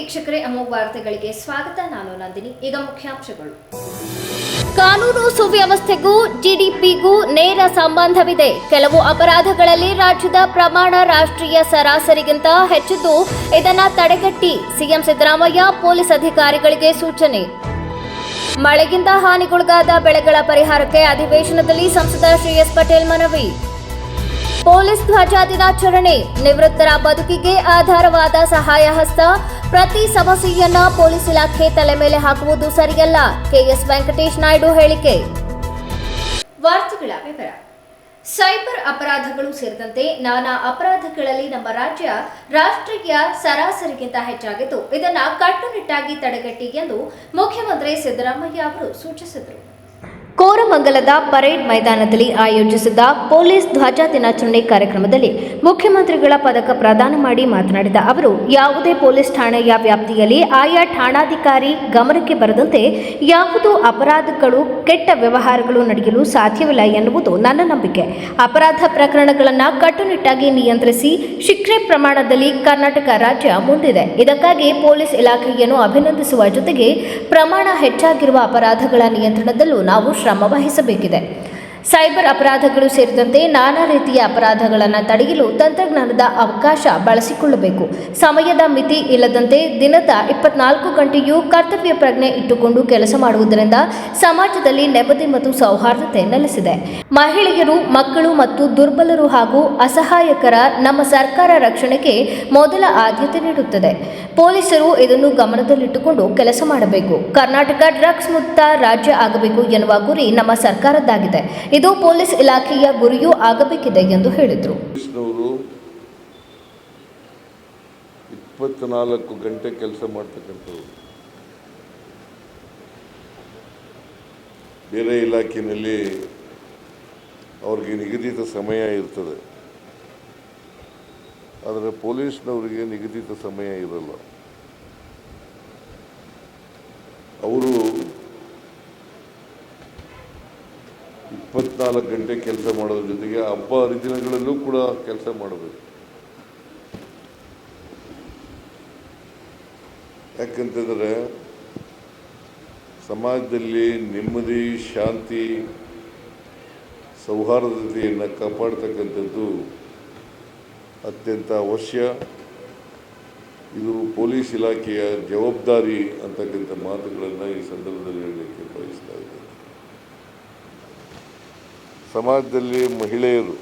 ವೀಕ್ಷಕರೇ, ಅಮೋಘ ವಾರ್ತೆಗಳಿಗೆ ಸ್ವಾಗತ. ನಾನು ನಂದಿನಿ. ಈಗ ಮುಖ್ಯಾಂಶಗಳು. ಕಾನೂನು ಸುವ್ಯವಸ್ಥೆಗೂ ಜಿಡಿಪಿಗೂ ನೇರ ಸಂಬಂಧವಿದೆ. ಕೆಲವು ಅಪರಾಧಗಳಲ್ಲಿ ರಾಜ್ಯದ ಪ್ರಮಾಣ ರಾಷ್ಟ್ರೀಯ ಸರಾಸರಿಗಿಂತ ಹೆಚ್ಚಿದ್ದು, ಇದನ್ನು ತಡೆಗಟ್ಟಿ ಸಿಎಂ ಸಿದ್ದರಾಮಯ್ಯ ಪೊಲೀಸ್ ಅಧಿಕಾರಿಗಳಿಗೆ ಸೂಚನೆ. ಮಳೆಗಿಂತ ಹಾನಿಗೊಳಗಾದ ಬೆಳೆಗಳ ಪರಿಹಾರಕ್ಕೆ ಅಧಿವೇಶನದಲ್ಲಿ ಸಂಸದ ಶ್ರೀ.ಎಸ್. ಪಟೇಲ್ ಮನವಿ. ಪೊಲೀಸ್ ಧ್ವಜ ದಿನಾಚರಣೆ, ನಿವೃತ್ತರ ಬದುಕಿಗೆ ಆಧಾರವಾದ ಸಹಾಯ ಹಸ್ತ. ಪ್ರತಿ ಸಮಸ್ಯೆಯನ್ನ ಪೊಲೀಸ್ ಇಲಾಖೆ ತಲೆ ಮೇಲೆ ಹಾಕುವುದು ಸರಿಯಲ್ಲ. ಕೆಎಸ್ ವೆಂಕಟೇಶ್ ನಾಯ್ಡು ಹೇಳಿಕೆ. ವಾರ್ತೆಗಳ ವಿವರ. ಸೈಬರ್ ಅಪರಾಧಗಳು ಸೇರಿದಂತೆ ನಾನಾ ಅಪರಾಧಗಳಲ್ಲಿ ನಮ್ಮ ರಾಜ್ಯ ರಾಷ್ಟ್ರೀಯ ಸರಾಸರಿಗಿಂತ ಹೆಚ್ಚಾಗಿದ್ದು, ಇದನ್ನು ಕಟ್ಟುನಿಟ್ಟಾಗಿ ತಡೆಗಟ್ಟಿ ಎಂದು ಮುಖ್ಯಮಂತ್ರಿ ಸಿದ್ದರಾಮಯ್ಯ ಅವರು ಸೂಚಿಸಿದರು. ಕೋರಮಂಗಲದ ಪರೇಡ್ ಮೈದಾನದಲ್ಲಿ ಆಯೋಜಿಸಿದ್ದ ಪೊಲೀಸ್ ಧ್ವಜ ದಿನಾಚರಣೆ ಕಾರ್ಯಕ್ರಮದಲ್ಲಿ ಮುಖ್ಯಮಂತ್ರಿಗಳ ಪದಕ ಪ್ರದಾನ ಮಾಡಿ ಮಾತನಾಡಿದ ಅವರು, ಯಾವುದೇ ಪೊಲೀಸ್ ಠಾಣೆಯ ವ್ಯಾಪ್ತಿಯಲ್ಲಿ ಆಯಾ ಠಾಣಾಧಿಕಾರಿ ಗಮನಕ್ಕೆ ಬರದಂತೆ ಯಾವುದೂ ಅಪರಾಧಗಳು, ಕೆಟ್ಟ ವ್ಯವಹಾರಗಳು ನಡೆಯಲು ಸಾಧ್ಯವಿಲ್ಲ ಎನ್ನುವುದು ನನ್ನ ನಂಬಿಕೆ. ಅಪರಾಧ ಪ್ರಕರಣಗಳನ್ನು ಕಟ್ಟುನಿಟ್ಟಾಗಿ ನಿಯಂತ್ರಿಸಿ ಶಿಕ್ಷೆ ಪ್ರಮಾಣದಲ್ಲಿ ಕರ್ನಾಟಕ ರಾಜ್ಯ ಮುಂದಿದೆ. ಇದಕ್ಕಾಗಿ ಪೊಲೀಸ್ ಇಲಾಖೆಯನ್ನು ಅಭಿನಂದಿಸುವ ಜೊತೆಗೆ ಪ್ರಮಾಣ ಹೆಚ್ಚಾಗಿರುವ ಅಪರಾಧಗಳ ನಿಯಂತ್ರಣದಲ್ಲೂ ನಾವು ಶ್ರಮ ವಹಿಸಬೇಕಿದೆ. ಸೈಬರ್ ಅಪರಾಧಗಳು ಸೇರಿದಂತೆ ನಾನಾ ರೀತಿಯ ಅಪರಾಧಗಳನ್ನು ತಡೆಯಲು ತಂತ್ರಜ್ಞಾನದ ಅವಕಾಶ ಬಳಸಿಕೊಳ್ಳಬೇಕು. ಸಮಯದ ಮಿತಿ ಇಲ್ಲದಂತೆ ದಿನದ 24 ಗಂಟೆಯೂ ಕರ್ತವ್ಯ ಪ್ರಜ್ಞೆ ಇಟ್ಟುಕೊಂಡು ಕೆಲಸ ಮಾಡುವುದರಿಂದ ಸಮಾಜದಲ್ಲಿ ನೆಮ್ಮದಿ ಮತ್ತು ಸೌಹಾರ್ದತೆ ನೆಲೆಸಿದೆ. ಮಹಿಳೆಯರು, ಮಕ್ಕಳು ಮತ್ತು ದುರ್ಬಲರು ಹಾಗೂ ಅಸಹಾಯಕರ ನಮ್ಮ ಸರ್ಕಾರ ರಕ್ಷಣೆಗೆ ಮೊದಲ ಆದ್ಯತೆ ನೀಡುತ್ತದೆ. ಪೊಲೀಸರು ಇದನ್ನು ಗಮನದಲ್ಲಿಟ್ಟುಕೊಂಡು ಕೆಲಸ ಮಾಡಬೇಕು. ಕರ್ನಾಟಕ ಡ್ರಗ್ಸ್ ಮುಕ್ತ ರಾಜ್ಯ ಆಗಬೇಕು ಎನ್ನುವ ಗುರಿ ನಮ್ಮ ಸರ್ಕಾರದ್ದಾಗಿದೆ. ಇದು ಪೊಲೀಸ್ ಇಲಾಖೆಯ ಗುರಿಯೂ ಆಗಬೇಕಿದೆ ಎಂದು ಹೇಳಿದರು. 24 ಗಂಟೆ ಕೆಲಸ ಮಾಡ್ತಕ್ಕಂಥವ್ರು. ಬೇರೆ ಇಲಾಖೆಯಲ್ಲಿ ಅವ್ರಿಗೆ ನಿಗದಿತ ಸಮಯ ಇರ್ತದೆ, ಆದರೆ ಪೊಲೀಸ್ನವರಿಗೆ ನಿಗದಿತ ಸಮಯ ಇರಲ್ಲ. ಅವರು 24 ಗಂಟೆ ಕೆಲಸ ಮಾಡೋದ್ರ ಜೊತೆಗೆ ಹಬ್ಬ ಹರಿದಿನಗಳಲ್ಲೂ ಕೂಡ ಕೆಲಸ ಮಾಡಬೇಕು. ಯಾಕಂತಂದರೆ ಸಮಾಜದಲ್ಲಿ ನೆಮ್ಮದಿ, ಶಾಂತಿ, ಸೌಹಾರ್ದತೆಯನ್ನು ಕಾಪಾಡ್ತಕ್ಕಂಥದ್ದು ಅತ್ಯಂತ ಅವಶ್ಯ. ಇದು ಪೊಲೀಸ್ ಇಲಾಖೆಯ ಜವಾಬ್ದಾರಿ ಅಂತಕ್ಕಂಥ ಮಾತುಗಳನ್ನು ಈ ಸಂದರ್ಭದಲ್ಲಿ ಹೇಳಲಿಕ್ಕೆ ಬಯಸ್ತಾ ಇದ್ದೇನೆ. ಸಮಾಜದಲ್ಲಿ ಮಹಿಳೆಯರು,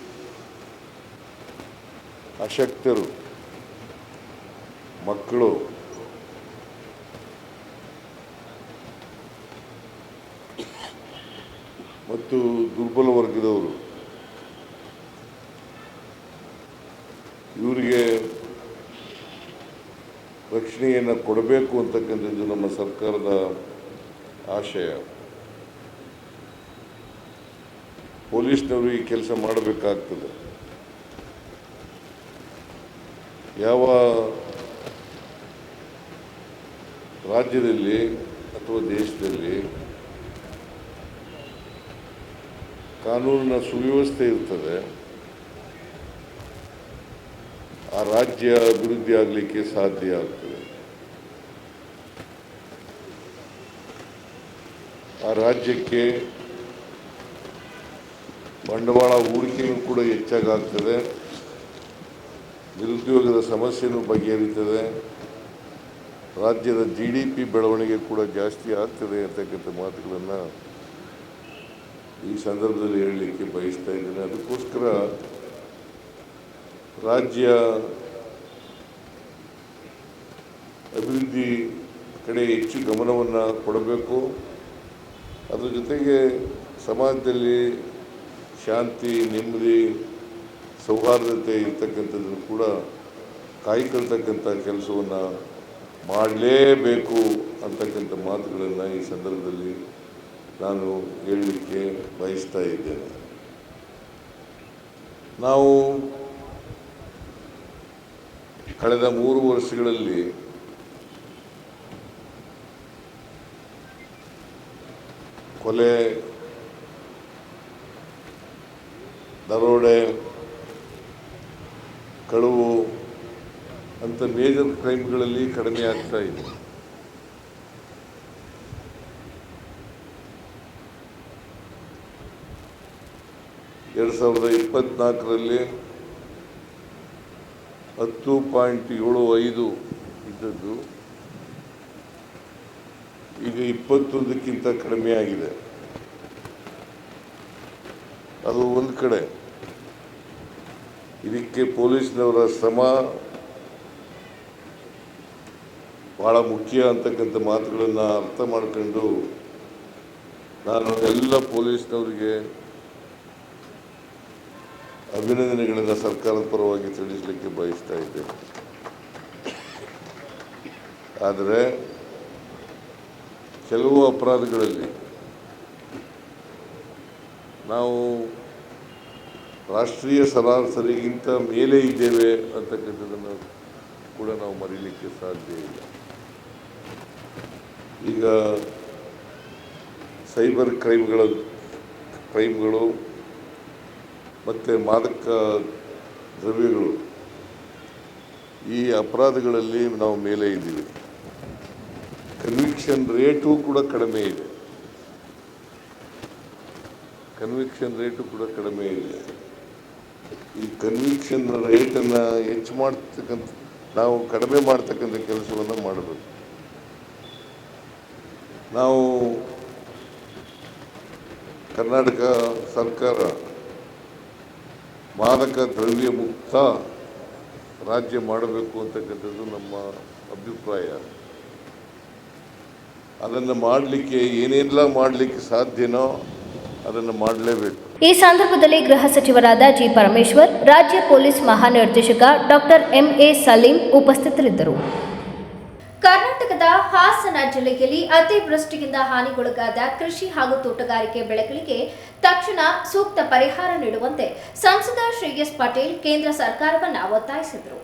ಅಶಕ್ತರು, ಮಕ್ಕಳು, ಮತ್ತು ದುರ್ಬಲ ವರ್ಗದವರು, ಇವರಿಗೆ ರಕ್ಷಣೆಯನ್ನು ಕೊಡಬೇಕು ಅಂತಕ್ಕಂಥದ್ದು ನಮ್ಮ ಸರ್ಕಾರದ ಆಶಯ. ಪೊಲೀಸ್ನವರು ಈ ಕೆಲಸ ಮಾಡಬೇಕಾಗ್ತದೆ. ಯಾವ ರಾಜ್ಯದಲ್ಲಿ ಅಥವಾ ದೇಶದಲ್ಲಿ ಕಾನೂನಿನ ಸುವ್ಯವಸ್ಥೆ ಇರ್ತದೆ, ಆ ರಾಜ್ಯ ಅಭಿವೃದ್ಧಿ ಆಗಲಿಕ್ಕೆ ಸಾಧ್ಯ ಆಗ್ತದೆ. ಆ ರಾಜ್ಯಕ್ಕೆ ಬಂಡವಾಳ ಹೂಡಿಕೆಯೂ ಕೂಡ ಹೆಚ್ಚಾಗ್ತದೆ, ನಿರುದ್ಯೋಗದ ಸಮಸ್ಯೆನೂ ಬಗೆಹರಿತದೆ, ರಾಜ್ಯದ GDP ಬೆಳವಣಿಗೆ ಕೂಡ ಜಾಸ್ತಿ ಆಗ್ತದೆ ಅಂತಕ್ಕಂಥ ಮಾತುಗಳನ್ನು ಈ ಸಂದರ್ಭದಲ್ಲಿ ಹೇಳಲಿಕ್ಕೆ ಬಯಸ್ತಾ ಇದ್ದೇನೆ. ಅದಕ್ಕೋಸ್ಕರ ರಾಜ್ಯ ಅಭಿವೃದ್ಧಿ ಕಡೆ ಹೆಚ್ಚು ಗಮನವನ್ನು ಕೊಡಬೇಕು. ಅದರ ಜೊತೆಗೆ ಸಮಾಜದಲ್ಲಿ ಶಾಂತಿ, ನೆಮ್ಮದಿ, ಸೌಹಾರ್ದತೆ ಇರ್ತಕ್ಕಂಥದ್ದನ್ನು ಕೂಡ ಕಾಯ್ಕೊಳ್ತಕ್ಕಂಥ ಕೆಲಸವನ್ನು ಮಾಡಲೇಬೇಕು ಅಂತಕ್ಕಂಥ ಮಾತುಗಳನ್ನು ಈ ಸಂದರ್ಭದಲ್ಲಿ ನಾನು ಹೇಳಲಿಕ್ಕೆ ಬಯಸ್ತಾ ಇದ್ದೇನೆ. ನಾವು ಕಳೆದ 3 ವರ್ಷಗಳಲ್ಲಿ ಕೊಲೆ, ದರೋಡೆ, ಕಳುವು, ಅಂತ ಮೇಜರ್ ಕ್ರೈಮ್ಗಳಲ್ಲಿ ಕಡಿಮೆ ಆಗ್ತಾ ಇದೆ. ಎರಡು 2024 10.75 ಇದ್ದದ್ದು ಈಗ 21ಕ್ಕಿಂತ ಕಡಿಮೆ ಆಗಿದೆ. ಅದು ಒಂದು ಕಡೆ. ಇದಕ್ಕೆ ಪೊಲೀಸ್ನವರ ಶ್ರಮ ಬಹಳ ಮುಖ್ಯ ಅಂತಕ್ಕಂಥ ಮಾತುಗಳನ್ನು ಅರ್ಥ ಮಾಡ್ಕೊಂಡು ನಾನು ಎಲ್ಲ ಪೊಲೀಸ್ನವರಿಗೆ ಅಭಿನಂದನೆಗಳನ್ನು ಸರ್ಕಾರದ ಪರವಾಗಿ ತಿಳಿಸಲಿಕ್ಕೆ ಬಯಸ್ತಾ ಇದ್ದೇನೆ. ಆದರೆ ಕೆಲವು ಅಪರಾಧಗಳಲ್ಲಿ ನಾವು ರಾಷ್ಟ್ರೀಯ ಸರಾಸರಿಗಿಂತ ಮೇಲೆ ಇದ್ದೇವೆ ಅಂತಕ್ಕಂಥದ್ದನ್ನು ಕೂಡ ನಾವು ಮರೀಲಿಕ್ಕೆ ಸಾಧ್ಯ ಇಲ್ಲ. ಈಗ ಸೈಬರ್ ಕ್ರೈಮ್ಗಳು ಮತ್ತು ಮಾದಕ ದ್ರವ್ಯಗಳು ಈ ಅಪರಾಧಗಳಲ್ಲಿ ನಾವು ಮೇಲೆ ಇದ್ದೀವಿ. ಕನ್ವಿಕ್ಷನ್ ರೇಟು ಕೂಡ ಕಡಿಮೆ ಇದೆ. ಈ ಕನ್ವಿಕ್ಷನ್ ರೇಟನ್ನು ಹೆಚ್ಚು ಮಾಡ್ತಕ್ಕಂಥ ನಾವು ಕಡಿಮೆ ಮಾಡ್ತಕ್ಕಂಥ ಕೆಲಸವನ್ನು ಮಾಡಬೇಕು. ನಾವು ಕರ್ನಾಟಕ ಸರ್ಕಾರ ಮಾದಕ ದ್ರವ್ಯ ಮುಕ್ತ ರಾಜ್ಯ ಮಾಡಬೇಕು ಅಂತಕ್ಕಂಥದ್ದು ನಮ್ಮ ಅಭಿಪ್ರಾಯ. ಅದನ್ನು ಮಾಡಲಿಕ್ಕೆ ಏನೆಲ್ಲ ಮಾಡಲಿಕ್ಕೆ ಸಾಧ್ಯನೋ ಅದನ್ನು ಮಾಡಲೇಬೇಕು. ಈ ಸಂದರ್ಭದಲ್ಲಿ ಗೃಹ ಸಚಿವರಾದ ಜಿ ಪರಮೇಶ್ವರ್, ರಾಜ್ಯ ಪೊಲೀಸ್ ಮಹಾನಿರ್ದೇಶಕ ಡಾಕ್ಟರ್ ಎಂಎ ಸಲೀಂ ಉಪಸ್ಥಿತರಿದ್ದರು. ಕರ್ನಾಟಕದ ಹಾಸನ ಜಿಲ್ಲೆಯಲ್ಲಿ ಅತಿವೃಷ್ಟಿಯಿಂದ ಹಾನಿಗೊಳಗಾದ ಕೃಷಿ ಹಾಗೂ ತೋಟಗಾರಿಕೆ ಬೆಳೆಗಳಿಗೆ ತಕ್ಷಣ ಸೂಕ್ತ ಪರಿಹಾರ ನೀಡುವಂತೆ ಸಂಸದ ಶ್ರೀ ಪಾಟೀಲ್ ಕೇಂದ್ರ ಸರ್ಕಾರವನ್ನು ಒತ್ತಾಯಿಸಿದರು.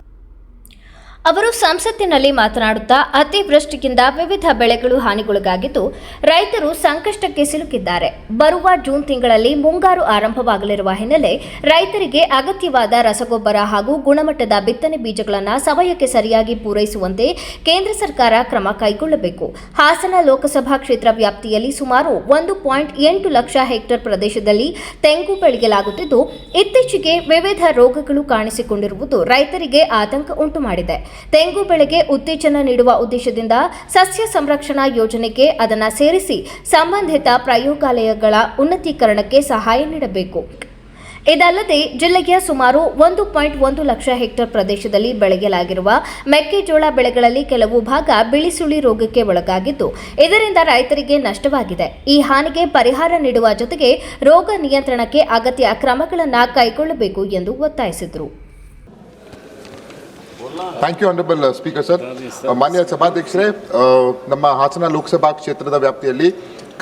ಅವರು ಸಂಸತ್ತಿನಲ್ಲಿ ಮಾತನಾಡುತ್ತಾ ಅತಿವೃಷ್ಟಿಯಿಂದ ವಿವಿಧ ಬೆಳೆಗಳು ಹಾನಿಗೊಳಗಾಗಿದ್ದು ರೈತರು ಸಂಕಷ್ಟಕ್ಕೆ ಸಿಲುಕಿದ್ದಾರೆ. ಬರುವ ಜೂನ್ ತಿಂಗಳಲ್ಲಿ ಮುಂಗಾರು ಆರಂಭವಾಗಲಿರುವ ಹಿನ್ನೆಲೆ ರೈತರಿಗೆ ಅಗತ್ಯವಾದ ರಸಗೊಬ್ಬರ ಹಾಗೂ ಗುಣಮಟ್ಟದ ಬಿತ್ತನೆ ಬೀಜಗಳನ್ನು ಸಮಯಕ್ಕೆ ಸರಿಯಾಗಿ ಪೂರೈಸುವಂತೆ ಕೇಂದ್ರ ಸರ್ಕಾರ ಕ್ರಮ ಕೈಗೊಳ್ಳಬೇಕು. ಹಾಸನ ಲೋಕಸಭಾ ಕ್ಷೇತ್ರ ವ್ಯಾಪ್ತಿಯಲ್ಲಿ ಸುಮಾರು 1.8 ಲಕ್ಷ ಹೆಕ್ಟೇರ್ ಪ್ರದೇಶದಲ್ಲಿ ತೆಂಗು ಬೆಳೆಯಲಾಗುತ್ತಿದ್ದು ಇತ್ತೀಚೆಗೆ ವಿವಿಧ ರೋಗಗಳು ಕಾಣಿಸಿಕೊಂಡಿರುವುದು ರೈತರಿಗೆ ಆತಂಕ ಉಂಟುಮಾಡಿದೆ. ತೆಂಗು ಬೆಳೆಗೆ ಉತ್ತೇಜನ ನೀಡುವ ಉದ್ದೇಶದಿಂದ ಸಸ್ಯ ಸಂರಕ್ಷಣಾ ಯೋಜನೆಗೆ ಅದನ್ನು ಸೇರಿಸಿ ಸಂಬಂಧಿತ ಪ್ರಯೋಗಾಲಯಗಳ ಉನ್ನತೀಕರಣಕ್ಕೆ ಸಹಾಯ ನೀಡಬೇಕು. ಇದಲ್ಲದೆ ಜಿಲ್ಲೆಯ ಸುಮಾರು 1.1 ಲಕ್ಷ ಹೆಕ್ಟೇರ್ ಪ್ರದೇಶದಲ್ಲಿ ಬೆಳೆಯಲಾಗಿರುವ ಮೆಕ್ಕೆಜೋಳ ಬೆಳೆಗಳಲ್ಲಿ ಕೆಲವು ಭಾಗ ಬಿಳಿಸುಳಿ ರೋಗಕ್ಕೆ ಒಳಗಾಗಿದ್ದು ಇದರಿಂದ ರೈತರಿಗೆ ನಷ್ಟವಾಗಿದೆ. ಈ ಹಾನಿಗೆ ಪರಿಹಾರ ನೀಡುವ ಜೊತೆಗೆ ರೋಗ ನಿಯಂತ್ರಣಕ್ಕೆ ಅಗತ್ಯ ಕ್ರಮಗಳನ್ನು ಕೈಗೊಳ್ಳಬೇಕು ಎಂದು ಒತ್ತಾಯಿಸಿದರು. Thank you honourable speaker sir. ಮಾನ್ಯ ಸಭಾಧ್ಯಕ್ಷರೇ, ನಮ್ಮ ಹಾಸನ ಲೋಕಸಭಾ ಕ್ಷೇತ್ರದ ವ್ಯಾಪ್ತಿಯಲ್ಲಿ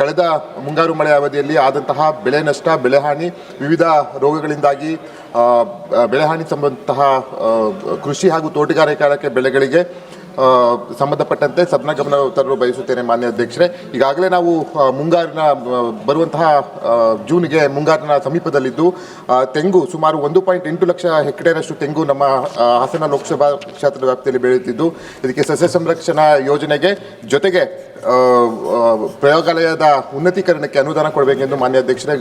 ಕಳೆದ ಮುಂಗಾರು ಮಳೆ ಅವಧಿಯಲ್ಲಿ ಆದಂತಹ ಬೆಳೆ ನಷ್ಟ, ಬೆಳೆಹಾನಿ, ವಿವಿಧ ರೋಗಗಳಿಂದಾಗಿ ಬೆಳೆಹಾನಿ ಸಂಬಂಧಂತಹ ಕೃಷಿ ಹಾಗೂ ತೋಟಗಾರಿಕೆ ಬೆಳೆಗಳಿಗೆ ಸಂಬಂಧಪಟ್ಟಂತೆ ಸದನ ಗಮನ ತರಲು ಬಯಸುತ್ತೇನೆ. ಮಾನ್ಯ ಅಧ್ಯಕ್ಷರೇ, ಈಗಾಗಲೇ ನಾವು ಮುಂಗಾರಿನ ಬರುವಂತಹ ಜೂನ್ಗೆ ಮುಂಗಾರಿನ ಸಮೀಪದಲ್ಲಿದ್ದು ತೆಂಗು ಸುಮಾರು 1.8 ಲಕ್ಷ ಹೆಕ್ಟೇರಷ್ಟು ತೆಂಗು ನಮ್ಮ ಹಾಸನ ಲೋಕಸಭಾ ಕ್ಷೇತ್ರದ ವ್ಯಾಪ್ತಿಯಲ್ಲಿ ಬೆಳೆಯುತ್ತಿದ್ದು ಇದಕ್ಕೆ ಸಸ್ಯ ಸಂರಕ್ಷಣಾ ಯೋಜನೆಗೆ ಜೊತೆಗೆ ಪ್ರಯೋಗಾಲಯದ ಉನ್ನತೀಕರಣಕ್ಕೆ ಅನುದಾನ ಕೊಡಬೇಕೆಂದು ಮಾನ್ಯ ಅಧ್ಯಕ್ಷರೇ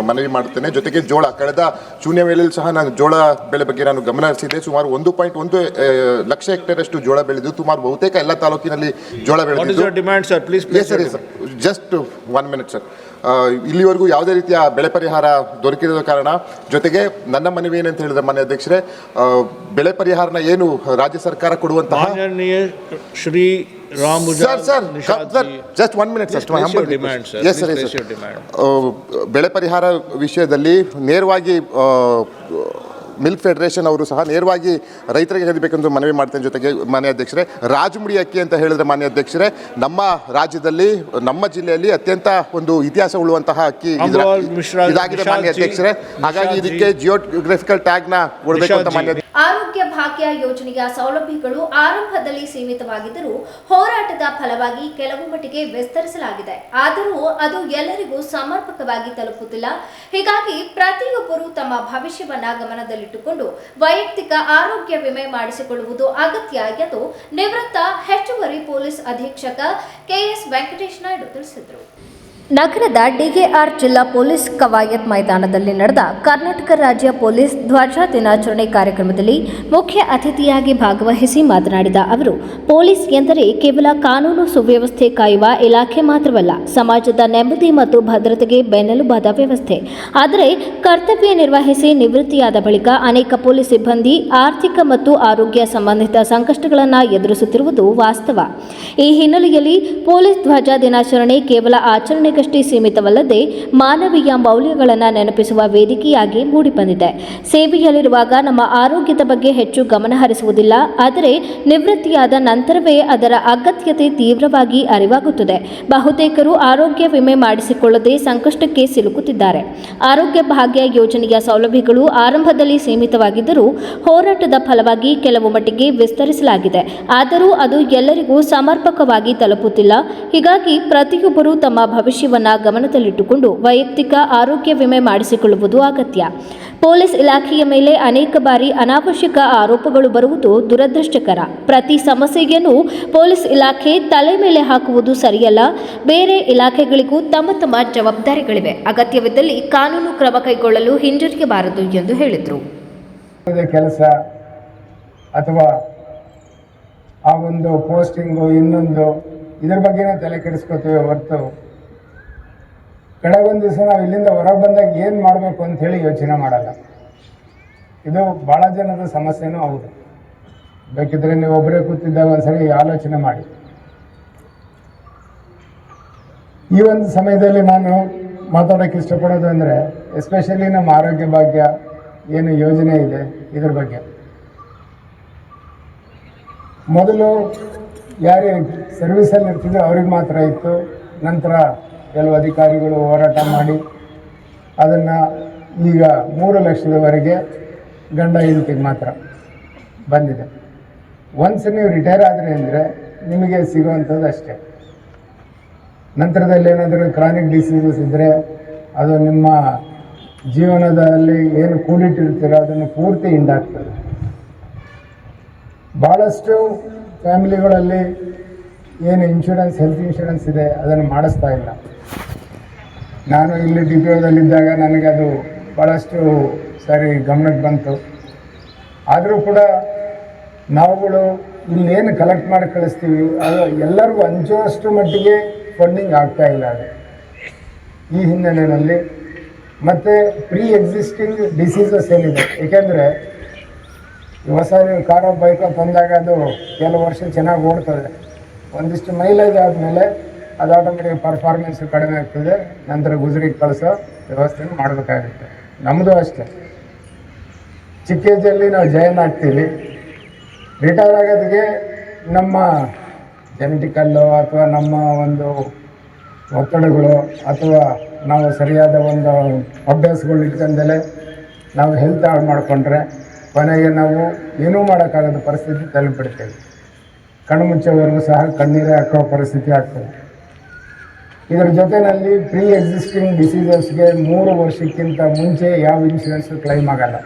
ಮನವಿ ಮಾಡುತ್ತೇನೆ. ಜೊತೆಗೆ ಜೋಳ, ಕಳೆದ ಶೂನ್ಯ ವೇಳೆಯಲ್ಲಿ ಸಹ ನಾನು ಜೋಳ ಬೆಳೆ ಬಗ್ಗೆ ನಾನು ಗಮನ ಹರಿಸಿದ್ದೆ. ಸುಮಾರು 1.1 ಲಕ್ಷ ಹೆಕ್ಟೇರ್ ಅಷ್ಟು ಜೋಳ ಬೆಳೆದು ಸುಮಾರು ಬಹುತೇಕ ಎಲ್ಲ ತಾಲೂಕಿನಲ್ಲಿ ಜೋಳ ಬೆಳೆದಿದ್ದು. Just 1 minute sir. ಇಲ್ಲಿವರೆಗೂ ಯಾವುದೇ ರೀತಿಯ ಬೆಳೆ ಪರಿಹಾರ ದೊರಕಿರುವ ಕಾರಣ ಜೊತೆಗೆ ನನ್ನ ಮನವಿ ಏನಂತ ಹೇಳಿದ್ರೆ ಮಾನ್ಯ ಅಧ್ಯಕ್ಷರೇ, ಬೆಳೆ ಪರಿಹಾರನ ಏನು ರಾಜ್ಯ ಸರ್ಕಾರ ಕೊಡುವಂತಹ ಶ್ರೀ ಜಸ್ಟ್ 1 ಮಿನಿಟ್ ಸರ್. ಬೆಳೆ ಪರಿಹಾರ ವಿಷಯದಲ್ಲಿ ನೇರವಾಗಿ ಮಿಲ್ಕ್ ಫೆಡರೇಷನ್ ಅವರು ಸಹ ನೇರವಾಗಿ ರೈತರಿಗೆ ಹೇಳಬೇಕೆಂದು ಮನವಿ ಮಾಡ್ತೇನೆ. ಜೊತೆಗೆ ಮಾನ್ಯ ಅಧ್ಯಕ್ಷರೇ, ರಾಜಮುಡಿ ಅಕ್ಕಿ ಅಂತ ಹೇಳಿದ್ರೆ ಮಾನ್ಯ ಅಧ್ಯಕ್ಷರೇ, ನಮ್ಮ ರಾಜ್ಯದಲ್ಲಿ ನಮ್ಮ ಜಿಲ್ಲೆಯಲ್ಲಿ ಅತ್ಯಂತ ಒಂದು ಇತಿಹಾಸ ಉಳ್ಳುವಂತಹ ಅಕ್ಕಿ ಇದಾಗಿದೆ ಮಾನ್ಯ ಅಧ್ಯಕ್ಷರೇ. ಹಾಗಾಗಿ ಇದಕ್ಕೆ ಜಿಯೋಗ್ರಫಿಕಲ್ ಟ್ಯಾಗ್ನ ಕೊಡಬೇಕು ಅಂತ ಮಾನ್ಯ ಆರೋಗ್ಯ ಭಾಗ್ಯ ಯೋಜನೆಯ ಸೌಲಭ್ಯಗಳು ಆರಂಭದಲ್ಲಿ ಸೀಮಿತವಾಗಿದ್ದರೂ ಹೋರಾಟದ ಫಲವಾಗಿ ಕೆಲವು ಮಟ್ಟಿಗೆ ವಿಸ್ತರಿಸಲಾಗಿದೆ. ಆದರೂ ಅದು ಎಲ್ಲರಿಗೂ ಸಮರ್ಪಕವಾಗಿ ತಲುಪುತ್ತಿಲ್ಲ. ಹೀಗಾಗಿ ಪ್ರತಿಯೊಬ್ಬರು ತಮ್ಮ ಭವಿಷ್ಯವನ್ನ ಗಮನದಲ್ಲಿಟ್ಟುಕೊಂಡು ವೈಯಕ್ತಿಕ ಆರೋಗ್ಯ ವಿಮೆ ಮಾಡಿಸಿಕೊಳ್ಳುವುದು ಅಗತ್ಯ ಎಂದು ನಿವೃತ್ತ ಹೆಚ್ಚುವರಿ ಪೊಲೀಸ್ ಅಧೀಕ್ಷಕ ಕೆಎಸ್ ವೆಂಕಟೇಶ್ ನಾಯ್ಡು ತಿಳಿಸಿದರು. ನಗರದ ಡಿಕೆಆರ್ ಜಿಲ್ಲಾ ಪೊಲೀಸ್ ಕವಾಯತ್ ಮೈದಾನದಲ್ಲಿ ನಡೆದ ಕರ್ನಾಟಕ ರಾಜ್ಯ ಪೊಲೀಸ್ ಧ್ವಜ ದಿನಾಚರಣೆ ಕಾರ್ಯಕ್ರಮದಲ್ಲಿ ಮುಖ್ಯ ಅತಿಥಿಯಾಗಿ ಭಾಗವಹಿಸಿ ಮಾತನಾಡಿದ ಅವರು, ಪೊಲೀಸ್ ಎಂದರೆ ಕೇವಲ ಕಾನೂನು ಸುವ್ಯವಸ್ಥೆ ಕಾಯುವ ಇಲಾಖೆ ಮಾತ್ರವಲ್ಲ, ಸಮಾಜದ ನೆಮ್ಮದಿ ಮತ್ತು ಭದ್ರತೆಗೆ ಬೆನ್ನೆಲುಬಾದ ವ್ಯವಸ್ಥೆ. ಆದರೆ ಕರ್ತವ್ಯ ನಿರ್ವಹಿಸಿ ನಿವೃತ್ತಿಯಾದ ಬಳಿಕ ಅನೇಕ ಪೊಲೀಸ್ ಸಿಬ್ಬಂದಿ ಆರ್ಥಿಕ ಮತ್ತು ಆರೋಗ್ಯ ಸಂಬಂಧಿತ ಸಂಕಷ್ಟಗಳನ್ನು ಎದುರಿಸುತ್ತಿರುವುದು ವಾಸ್ತವ. ಈ ಹಿನ್ನೆಲೆಯಲ್ಲಿ ಪೊಲೀಸ್ ಧ್ವಜ ದಿನಾಚರಣೆ ಕೇವಲ ಆಚರಣೆ ಸೀಮಿತವಲ್ಲದೆ ಮಾನವೀಯ ಮೌಲ್ಯಗಳನ್ನು ನೆನಪಿಸುವ ವೇದಿಕೆಯಾಗಿ ಮೂಡಿಬಂದಿದೆ. ಸೇವೆಯಲ್ಲಿರುವಾಗ ನಮ್ಮ ಆರೋಗ್ಯದ ಬಗ್ಗೆ ಹೆಚ್ಚು ಗಮನ ಹರಿಸುವುದಿಲ್ಲ. ಆದರೆ ನಿವೃತ್ತಿಯಾದ ನಂತರವೇ ಅದರ ಅಗತ್ಯತೆ ತೀವ್ರವಾಗಿ ಅರಿವಾಗುತ್ತದೆ. ಬಹುತೇಕರು ಆರೋಗ್ಯ ವಿಮೆ ಮಾಡಿಸಿಕೊಳ್ಳದೆ ಸಂಕಷ್ಟಕ್ಕೆ ಸಿಲುಕುತ್ತಿದ್ದಾರೆ. ಆರೋಗ್ಯ ಭಾಗ್ಯ ಯೋಜನೆಯ ಸೌಲಭ್ಯಗಳು ಆರಂಭದಲ್ಲಿ ಸೀಮಿತವಾಗಿದ್ದರೂ ಹೋರಾಟದ ಫಲವಾಗಿ ಕೆಲವು ಮಟ್ಟಿಗೆ ವಿಸ್ತರಿಸಲಾಗಿದೆ. ಆದರೂ ಅದು ಎಲ್ಲರಿಗೂ ಸಮರ್ಪಕವಾಗಿ ತಲುಪುತ್ತಿಲ್ಲ. ಹೀಗಾಗಿ ಪ್ರತಿಯೊಬ್ಬರು ತಮ್ಮ ಭವಿಷ್ಯ ಗಮನದಲ್ಲಿಟ್ಟುಕೊಂಡು ವೈಯಕ್ತಿಕ ಆರೋಗ್ಯ ವಿಮೆ ಮಾಡಿಸಿಕೊಳ್ಳುವುದು ಅಗತ್ಯ. ಪೊಲೀಸ್ ಇಲಾಖೆಯ ಮೇಲೆ ಅನೇಕ ಬಾರಿ ಅನಾವಶ್ಯಕ ಆರೋಪಗಳು ಬರುವುದು ದುರದೃಷ್ಟಕರ. ಪ್ರತಿ ಸಮಸ್ಯೆಯನ್ನು ಪೊಲೀಸ್ ಇಲಾಖೆ ತಲೆ ಮೇಲೆ ಹಾಕುವುದು ಸರಿಯಲ್ಲ. ಬೇರೆ ಇಲಾಖೆಗಳಿಗೂ ತಮ್ಮ ತಮ್ಮ ಜವಾಬ್ದಾರಿಗಳಿವೆ. ಅಗತ್ಯವಿದ್ದಲ್ಲಿ ಕಾನೂನು ಕ್ರಮ ಕೈಗೊಳ್ಳಲು ಹಿಂಜರಿಯಬಾರದು ಎಂದು ಹೇಳಿದರು. ಕೆಲಸ ಅಥವಾ ಆ ಒಂದು ಪೋಸ್ಟಿಂಗು ಇನ್ನೊಂದು ಇದ್ರ ಬಗ್ಗೆನೇ ತಲೆ ಕೆಡಿಸ್ಕೋತೀವಿ ಹೊರತು ಕಡೆಗೊಂದು ದಿವಸ ನಾವು ಇಲ್ಲಿಂದ ಹೊರಗೆ ಬಂದಾಗ ಏನು ಮಾಡಬೇಕು ಅಂತ ಹೇಳಿ ಯೋಚನೆ ಮಾಡಲ್ಲ. ಇದು ಭಾಳ ಜನದ ಸಮಸ್ಯೆನೂ ಹೌದು. ಬೇಕಿದ್ರೆ ನೀವು ಒಬ್ಬರೇ ಕೂತಿದ್ದಾಗ ಒಂದ್ಸರಿ ಆಲೋಚನೆ ಮಾಡಿ. ಈ ಒಂದು ಸಮಯದಲ್ಲಿ ನಾನು ಮಾತಾಡೋಕ್ಕೆ ಇಷ್ಟಪಡೋದು ಅಂದರೆ ಎಸ್ಪೆಷಲಿ ನಮ್ಮ ಆರೋಗ್ಯ ಭಾಗ್ಯ ಏನು ಯೋಜನೆ ಇದೆ ಇದ್ರ ಬಗ್ಗೆ. ಮೊದಲು ಯಾರೇ ಸರ್ವಿಸಲ್ಲಿ ಇರ್ತಿದ್ರು ಅವ್ರಿಗೆ ಮಾತ್ರ ಇತ್ತು. ನಂತರ ಕೆಲವು ಅಧಿಕಾರಿಗಳು ಹೋರಾಟ ಮಾಡಿ ಅದನ್ನು ಈಗ 3 ಲಕ್ಷದವರೆಗೆ ಗಂಡ ಹೆಂಡತಿಗೆ ಮಾತ್ರ ಬಂದಿದೆ. ಒನ್ಸ್ ನೀವು ರಿಟೈರ್ ಆದರೆ ಅಂದರೆ ನಿಮಗೆ ಸಿಗುವಂಥದ್ದು ಅಷ್ಟೇ. ನಂತರದಲ್ಲಿ ಏನಾದರೂ ಕ್ರಾನಿಕ್ ಡಿಸೀಸಸ್ ಇದ್ದರೆ ಅದು ನಿಮ್ಮ ಜೀವನದಲ್ಲಿ ಏನು ಕೂಡಿಟ್ಟಿರ್ತೀರೋ ಅದನ್ನು ಪೂರ್ತಿ ಹಿಂಡಾಗ್ತದೆ. ಭಾಳಷ್ಟು ಫ್ಯಾಮಿಲಿಗಳಲ್ಲಿ ಏನು ಇನ್ಶೂರೆನ್ಸ್, ಹೆಲ್ತ್ ಇನ್ಶೂರೆನ್ಸ್ ಇದೆ ಅದನ್ನು ಮಾಡಿಸ್ತಾ ಇಲ್ಲ. ನಾನು ಇಲ್ಲಿ ಡಿಪಿಒದಲ್ಲಿದ್ದಾಗ ನನಗದು ಭಾಳಷ್ಟು ಸರಿ ಗಮನಕ್ಕೆ ಬಂತು. ಆದರೂ ಕೂಡ ನಾವುಗಳು ಇಲ್ಲೇನು ಕಲೆಕ್ಟ್ ಮಾಡಿ ಕಳಿಸ್ತೀವಿ ಅದು ಎಲ್ಲರಿಗೂ ಹಂಚುವಷ್ಟು ಮಟ್ಟಿಗೆ ಫಂಡಿಂಗ್ ಆಗ್ತಾ ಇಲ್ಲ. ಅದು ಈ ಹಿನ್ನೆಲೆಯಲ್ಲಿ ಮತ್ತು ಪ್ರೀ ಎಕ್ಸಿಸ್ಟಿಂಗ್ ಡಿಸೀಸಸ್ ಏನಿದೆ, ಏಕೆಂದರೆ ಹೊಸ ಕಾರೋ ಬೈಕೋ ತಂದಾಗ ಅದು ಕೆಲವು ವರ್ಷ ಚೆನ್ನಾಗಿ ಓಡ್ತದೆ. ಒಂದಿಷ್ಟು ಮೈಲೇಜ್ ಆದಮೇಲೆ ಅದು ಆಟೋಮೆಟಿಕ್ ಪರ್ಫಾರ್ಮೆನ್ಸ್ ಕಡಿಮೆ ಆಗ್ತದೆ. ನಂತರ ಗುಜರಿಗೆ ಕಳಿಸೋ ವ್ಯವಸ್ಥೆಯನ್ನು ಮಾಡಬೇಕಾಗುತ್ತೆ. ನಮ್ಮದು ಅಷ್ಟೇ. ಚಿಕ್ಕ ಏಜಲ್ಲಿ ನಾವು ಜಾಯಿನ್ ಆಗ್ತೀವಿ. ರಿಟೈರ್ ಆಗೋದಕ್ಕೆ ನಮ್ಮ ಜೆನೆಟಿಕಲ್ಲು ಅಥವಾ ನಮ್ಮ ಒಂದು ಒತ್ತಡಗಳು ಅಥವಾ ನಾವು ಸರಿಯಾದ ಒಂದು ಅಭ್ಯಾಸಗಳು ಇಟ್ಕೊಂಡಲೇ ನಾವು ಹೆಲ್ತ್ ಹಾಳು ಮಾಡಿಕೊಂಡ್ರೆ ಕೊನೆಗೆ ನಾವು ಏನೂ ಮಾಡೋಕ್ಕಾಗದ ಪರಿಸ್ಥಿತಿ ತಲುಪಿಡ್ತೇವೆ. ಕಣ್ಣು ಮುಚ್ಚೋವರೆಗೂ ಸಹ ಕಣ್ಣೀರೇ ಹಾಕೋ ಪರಿಸ್ಥಿತಿ ಆಗ್ತದೆ. ಇದರ ಜೊತೆಯಲ್ಲಿ ಪ್ರೀ ಎಕ್ಸಿಸ್ಟಿಂಗ್ ಡಿಸೀಸಸ್ಗೆ 3 ವರ್ಷಕ್ಕಿಂತ ಮುಂಚೆ ಯಾವ ಇನ್ಶೂರೆನ್ಸು ಕ್ಲೈಮ್ ಆಗಲ್ಲ.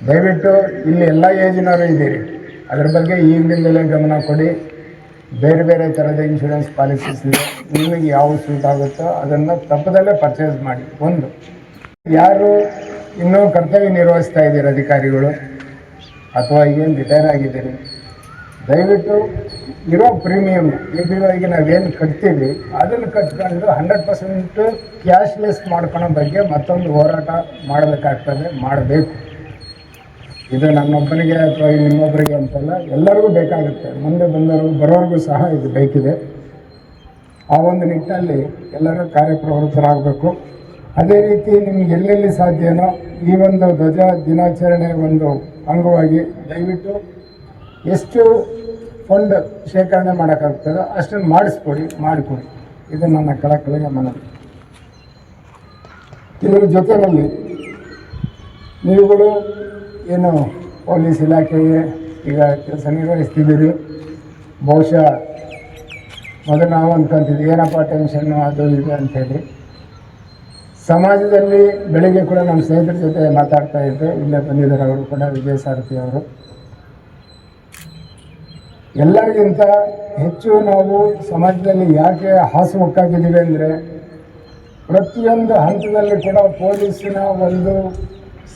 ದಯವಿಟ್ಟು ಇಲ್ಲಿ ಎಲ್ಲ ಏಜಿನವರು ಇದ್ದೀರಿ, ಅದರ ಬಗ್ಗೆ ಈಗಲಿಂದಲೇ ಗಮನ ಕೊಡಿ. ಬೇರೆ ಬೇರೆ ಥರದ ಇನ್ಶೂರೆನ್ಸ್ ಪಾಲಿಸೀಸ್ ಇದೆ, ನಿಮಗೆ ಯಾವ ಸೂಟ್ ಆಗುತ್ತೋ ಅದನ್ನು ತಪ್ಪದಲ್ಲೇ ಪರ್ಚೇಸ್ ಮಾಡಿ. ಒಂದು, ಯಾರು ಇನ್ನೂ ಕರ್ತವ್ಯ ನಿರ್ವಹಿಸ್ತಾ ಇದ್ದೀರಿ ಅಧಿಕಾರಿಗಳು ಅಥವಾ ಏನು ರಿಟೈರ್ ಆಗಿದ್ದೀರಿ, ದಯವಿಟ್ಟು ಇರೋ ಪ್ರೀಮಿಯಮ್ ಈಗ ನಾವೇನು ಕಟ್ತೀವಿ ಅದನ್ನು ಕಟ್ಕೊಂಡು 100% ಕ್ಯಾಶ್ಲೆಸ್ ಮಾಡ್ಕೊಳೋ ಬಗ್ಗೆ ಮತ್ತೊಂದು ಹೋರಾಟ ಮಾಡಬೇಕಾಗ್ತದೆ, ಮಾಡಬೇಕು. ಇದು ನನ್ನೊಬ್ಬನಿಗೆ ಅಥವಾ ನಿಮ್ಮೊಬ್ಬರಿಗೆ ಅಂತಲ್ಲ, ಎಲ್ಲರಿಗೂ ಬೇಕಾಗುತ್ತೆ. ಮುಂದೆ ಬರೋರಿಗೂ ಸಹ ಇದು ಬೇಕಿದೆ. ಆ ಒಂದು ನಿಟ್ಟಿನಲ್ಲಿ ಎಲ್ಲರೂ ಕಾರ್ಯಪ್ರವೃತ್ತರಾಗಬೇಕು. ಅದೇ ರೀತಿ ನಿಮ್ಗೆ ಎಲ್ಲೆಲ್ಲಿ ಸಾಧ್ಯನೋ ಈ ಒಂದು ಧ್ವಜ ದಿನಾಚರಣೆ ಒಂದು ಅಂಗವಾಗಿ ದಯವಿಟ್ಟು ಎಷ್ಟು ಫಂಡ್ ಶೇಖರಣೆ ಮಾಡೋಕ್ಕಾಗ್ತದೋ ಅಷ್ಟನ್ನು ಮಾಡಿಕೊಡಿ. ಇದು ನನ್ನ ಕಳಕಳಿಯ ಮನವಿ. ಇದರ ಜೊತೆಯಲ್ಲಿ ನೀವುಗಳು ಏನು ಪೊಲೀಸ್ ಇಲಾಖೆಗೆ ಈಗ ಕೆಲಸ ನಿರ್ವಹಿಸ್ತಿದ್ದೀರಿ. ಬಹುಶಃ ಮೊದಲು ನಾವು ಅಂದ್ಕೊಂತಿದ್ವಿ ಏನಪ್ಪ ಟೆನ್ಷನ್ನು ಅದು ಇದು ಅಂಥೇಳಿ. ಸಮಾಜದಲ್ಲಿ ಬೆಳಿಗ್ಗೆ ಕೂಡ ನಮ್ಮ ಸ್ನೇಹಿತರ ಜೊತೆ ಮಾತಾಡ್ತಾ ಇದ್ದೆ, ಇಲ್ಲೇ ಬಂದಿದ್ದಾರೆ ಅವರು ಕೂಡ, ವಿಜಯ ಸಾರಥಿ ಅವರು. ಎಲ್ಲರಿಗಿಂತ ಹೆಚ್ಚು ನಾವು ಸಮಾಜದಲ್ಲಿ ಯಾಕೆ ಹಾಸುಹೊಕ್ಕಾಗಿದ್ದೀವಿ ಅಂದರೆ, ಪ್ರತಿಯೊಂದು ಹಂತದಲ್ಲಿ ಕೂಡ ಪೊಲೀಸಿನ ಒಂದು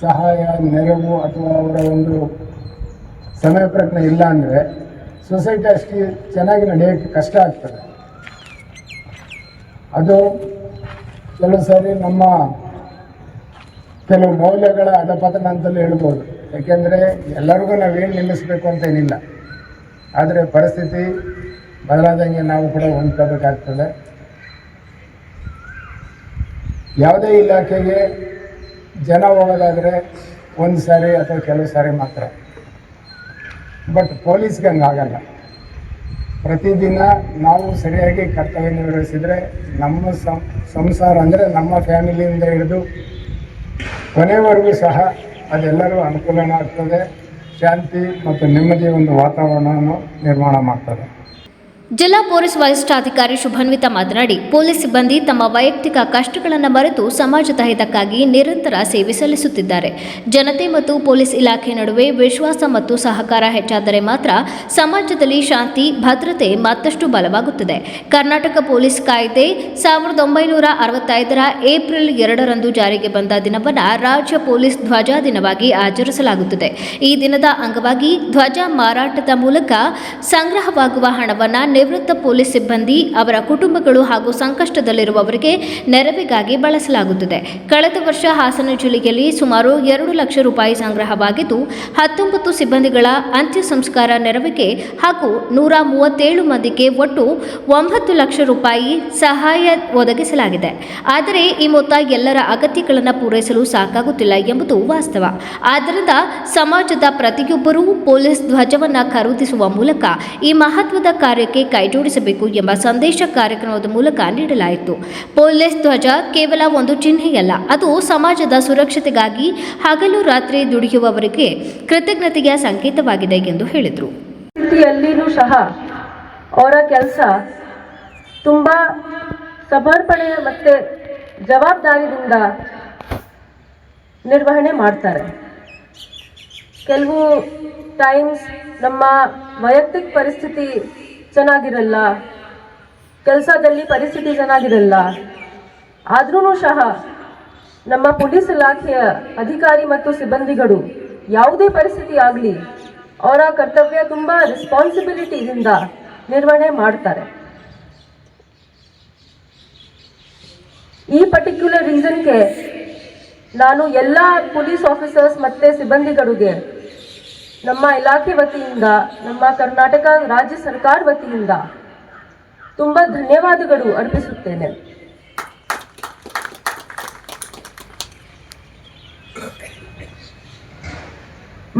ಸಹಾಯ, ನೆರವು ಅಥವಾ ಅವರ ಒಂದು ಸಮಯ ಪ್ರಜ್ಞೆ ಇಲ್ಲ ಅಂದರೆ ಸೊಸೈಟಿ ಅಷ್ಟು ಚೆನ್ನಾಗಿ ನಡೆಯೋಕ್ಕೆ ಕಷ್ಟ ಆಗ್ತದೆ. ಅದು ಕೆಲವು ಸಾರಿ ನಮ್ಮ ಕೆಲವು ಮೌಲ್ಯಗಳ ಅಧಪತನ ಅಂತಲೂ ಹೇಳ್ಬೋದು. ಯಾಕೆಂದರೆ ಎಲ್ಲರಿಗೂ ನಾವೇನು ನಿಲ್ಲಿಸಬೇಕು ಅಂತ ಏನಿಲ್ಲ, ಆದರೆ ಪರಿಸ್ಥಿತಿ ಬದಲಾದಂಗೆ ನಾವು ಕೂಡ ಹೊಂದ್ಕೋಬೇಕಾಗ್ತದೆ. ಯಾವುದೇ ಇಲಾಖೆಗೆ ಜನ ಹೋಗೋದಾದರೆ ಒಂದು ಸಾರಿ ಅಥವಾ ಕೆಲವು ಸಾರಿ ಮಾತ್ರ. ಬಟ್ ಪೊಲೀಸ್ಗೆ ಹಂಗಾಗಲ್ಲ. ಪ್ರತಿದಿನ ನಾವು ಸರಿಯಾಗಿ ಕರ್ತವ್ಯ ನಿರ್ವಹಿಸಿದರೆ ನಮ್ಮ ಸಂಸಾರ ಅಂದರೆ ನಮ್ಮ ಫ್ಯಾಮಿಲಿಯಿಂದ ಹಿಡಿದು ಕೊನೆವರೆಗೂ ಸಹ ಅದೆಲ್ಲರೂ ಅನುಕೂಲನೇ ಆಗ್ತದೆ. ಶಾಂತಿ ಮತ್ತು ನೆಮ್ಮದಿಯ ಒಂದು ವಾತಾವರಣವನ್ನು ನಿರ್ಮಾಣ ಮಾಡ್ತದೆ. ಜಿಲ್ಲಾ ಪೊಲೀಸ್ ವರಿಷ್ಠಾಧಿಕಾರಿ ಶುಭನ್ವಿತಾ ಮಾತನಾಡಿ, ಪೊಲೀಸ್ ಸಿಬ್ಬಂದಿ ತಮ್ಮ ವೈಯಕ್ತಿಕ ಕಷ್ಟಗಳನ್ನು ಮರೆತು ಸಮಾಜದ ಹಿತಕ್ಕಾಗಿ ನಿರಂತರ ಸೇವೆ ಸಲ್ಲಿಸುತ್ತಿದ್ದಾರೆ. ಜನತೆ ಮತ್ತು ಪೊಲೀಸ್ ಇಲಾಖೆ ನಡುವೆ ವಿಶ್ವಾಸ ಮತ್ತು ಸಹಕಾರ ಹೆಚ್ಚಾದರೆ ಮಾತ್ರ ಸಮಾಜದಲ್ಲಿ ಶಾಂತಿ, ಭದ್ರತೆ ಮತ್ತಷ್ಟು ಬಲವಾಗುತ್ತದೆ. ಕರ್ನಾಟಕ ಪೊಲೀಸ್ ಕಾಯ್ದೆ 1965ರ ಏಪ್ರಿಲ್ 2ರಂದು ಜಾರಿಗೆ ಬಂದ ದಿನವನ್ನು ರಾಜ್ಯ ಪೊಲೀಸ್ ಧ್ವಜ ದಿನವಾಗಿ ಆಚರಿಸಲಾಗುತ್ತದೆ. ಈ ದಿನದ ಅಂಗವಾಗಿ ಧ್ವಜ ಮಾರಾಟದ ಮೂಲಕ ಸಂಗ್ರಹವಾಗುವ ಹಣವನ್ನು ನಿವೃತ್ತ ಪೊಲೀಸ್ ಸಿಬ್ಬಂದಿ, ಅವರ ಕುಟುಂಬಗಳು ಹಾಗೂ ಸಂಕಷ್ಟದಲ್ಲಿರುವವರಿಗೆ ನೆರವಿಗಾಗಿ ಬಳಸಲಾಗುತ್ತದೆ. ಕಳೆದ ವರ್ಷ ಹಾಸನ ಜಿಲ್ಲೆಯಲ್ಲಿ ಸುಮಾರು 2 ಲಕ್ಷ ರೂಪಾಯಿ ಸಂಗ್ರಹವಾಗಿದ್ದು, 19 ಸಿಬ್ಬಂದಿಗಳ ಅಂತ್ಯ ಸಂಸ್ಕಾರ ನೆರವಿಗೆ ಹಾಗೂ 137 ಮಂದಿಗೆ ಒಟ್ಟು 9 ಲಕ್ಷ ರೂಪಾಯಿ ಸಹಾಯ ಒದಗಿಸಲಾಗಿದೆ. ಆದರೆ ಈ ಮೊತ್ತ ಎಲ್ಲರ ಅಗತ್ಯಗಳನ್ನು ಪೂರೈಸಲು ಸಾಕಾಗುತ್ತಿಲ್ಲ ಎಂಬುದು ವಾಸ್ತವ. ಆದ್ದರಿಂದ ಸಮಾಜದ ಪ್ರತಿಯೊಬ್ಬರೂ ಪೊಲೀಸ್ ಧ್ವಜವನ್ನು ಖರೀದಿಸುವ ಮೂಲಕ ಈ ಮಹತ್ವದ ಕಾರ್ಯಕ್ಕೆ ಕೈಜೋಡಿಸಬೇಕು ಎಂಬ ಸಂದೇಶ ಕಾರ್ಯಕ್ರಮದ ಮೂಲಕ ನೀಡಲಾಯಿತು. ಪೊಲೀಸ್ ಧ್ವಜ ಕೇವಲ ಒಂದು ಚಿಹ್ನೆಯಲ್ಲ, ಅದು ಸಮಾಜದ ಸುರಕ್ಷತೆಗಾಗಿ ಹಗಲು ರಾತ್ರಿ ದುಡಿಯುವವರಿಗೆ ಕೃತಜ್ಞತೆಯ ಸಂಕೇತವಾಗಿದೆ ಎಂದು ಹೇಳಿದರು. ಸ್ಥಿತಿಯಲ್ಲಿಯೂ ಸಹ ಅವರ ಕೆಲಸ ತುಂಬ ಸಮರ್ಪಣೆ ಮತ್ತು ಜವಾಬ್ದಾರಿಯಿಂದ ನಿರ್ವಹಣೆ ಮಾಡ್ತಾರೆ. ಕೆಲವು ಟೈಮ್ಸ್ ನಮ್ಮ ವೈಯಕ್ತಿಕ ಪರಿಸ್ಥಿತಿ ಚೆನ್ನಾಗಿರಲ್ಲ, ಕೆಲಸದಲ್ಲಿ ಪರಿಸ್ಥಿತಿ ಚೆನ್ನಾಗಿರಲ್ಲ. ಆದ್ರೂ ಸಹ ನಮ್ಮ ಪೊಲೀಸ್ ಇಲಾಖೆಯ ಅಧಿಕಾರಿ ಮತ್ತು ಸಿಬ್ಬಂದಿಗಳು ಯಾವುದೇ ಪರಿಸ್ಥಿತಿ ಆಗಲಿ ಅವರ ಕರ್ತವ್ಯ ತುಂಬ ರೆಸ್ಪಾನ್ಸಿಬಿಲಿಟಿಯಿಂದ ನಿರ್ವಹಣೆ ಮಾಡ್ತಾರೆ. ಈ ಪರ್ಟಿಕ್ಯುಲರ್ ರೀಸನ್ಗೆ ನಾನು ಎಲ್ಲ ಪೊಲೀಸ್ ಆಫೀಸರ್ಸ್ ಮತ್ತು ಸಿಬ್ಬಂದಿಗಳಿಗೆ ನಮ್ಮ ಇಲಾಖೆ ವತಿಯಿಂದ, ನಮ್ಮ ಕರ್ನಾಟಕ ರಾಜ್ಯ ಸರ್ಕಾರ ವತಿಯಿಂದ ತುಂಬ ಧನ್ಯವಾದಗಳು ಅರ್ಪಿಸುತ್ತೇನೆ.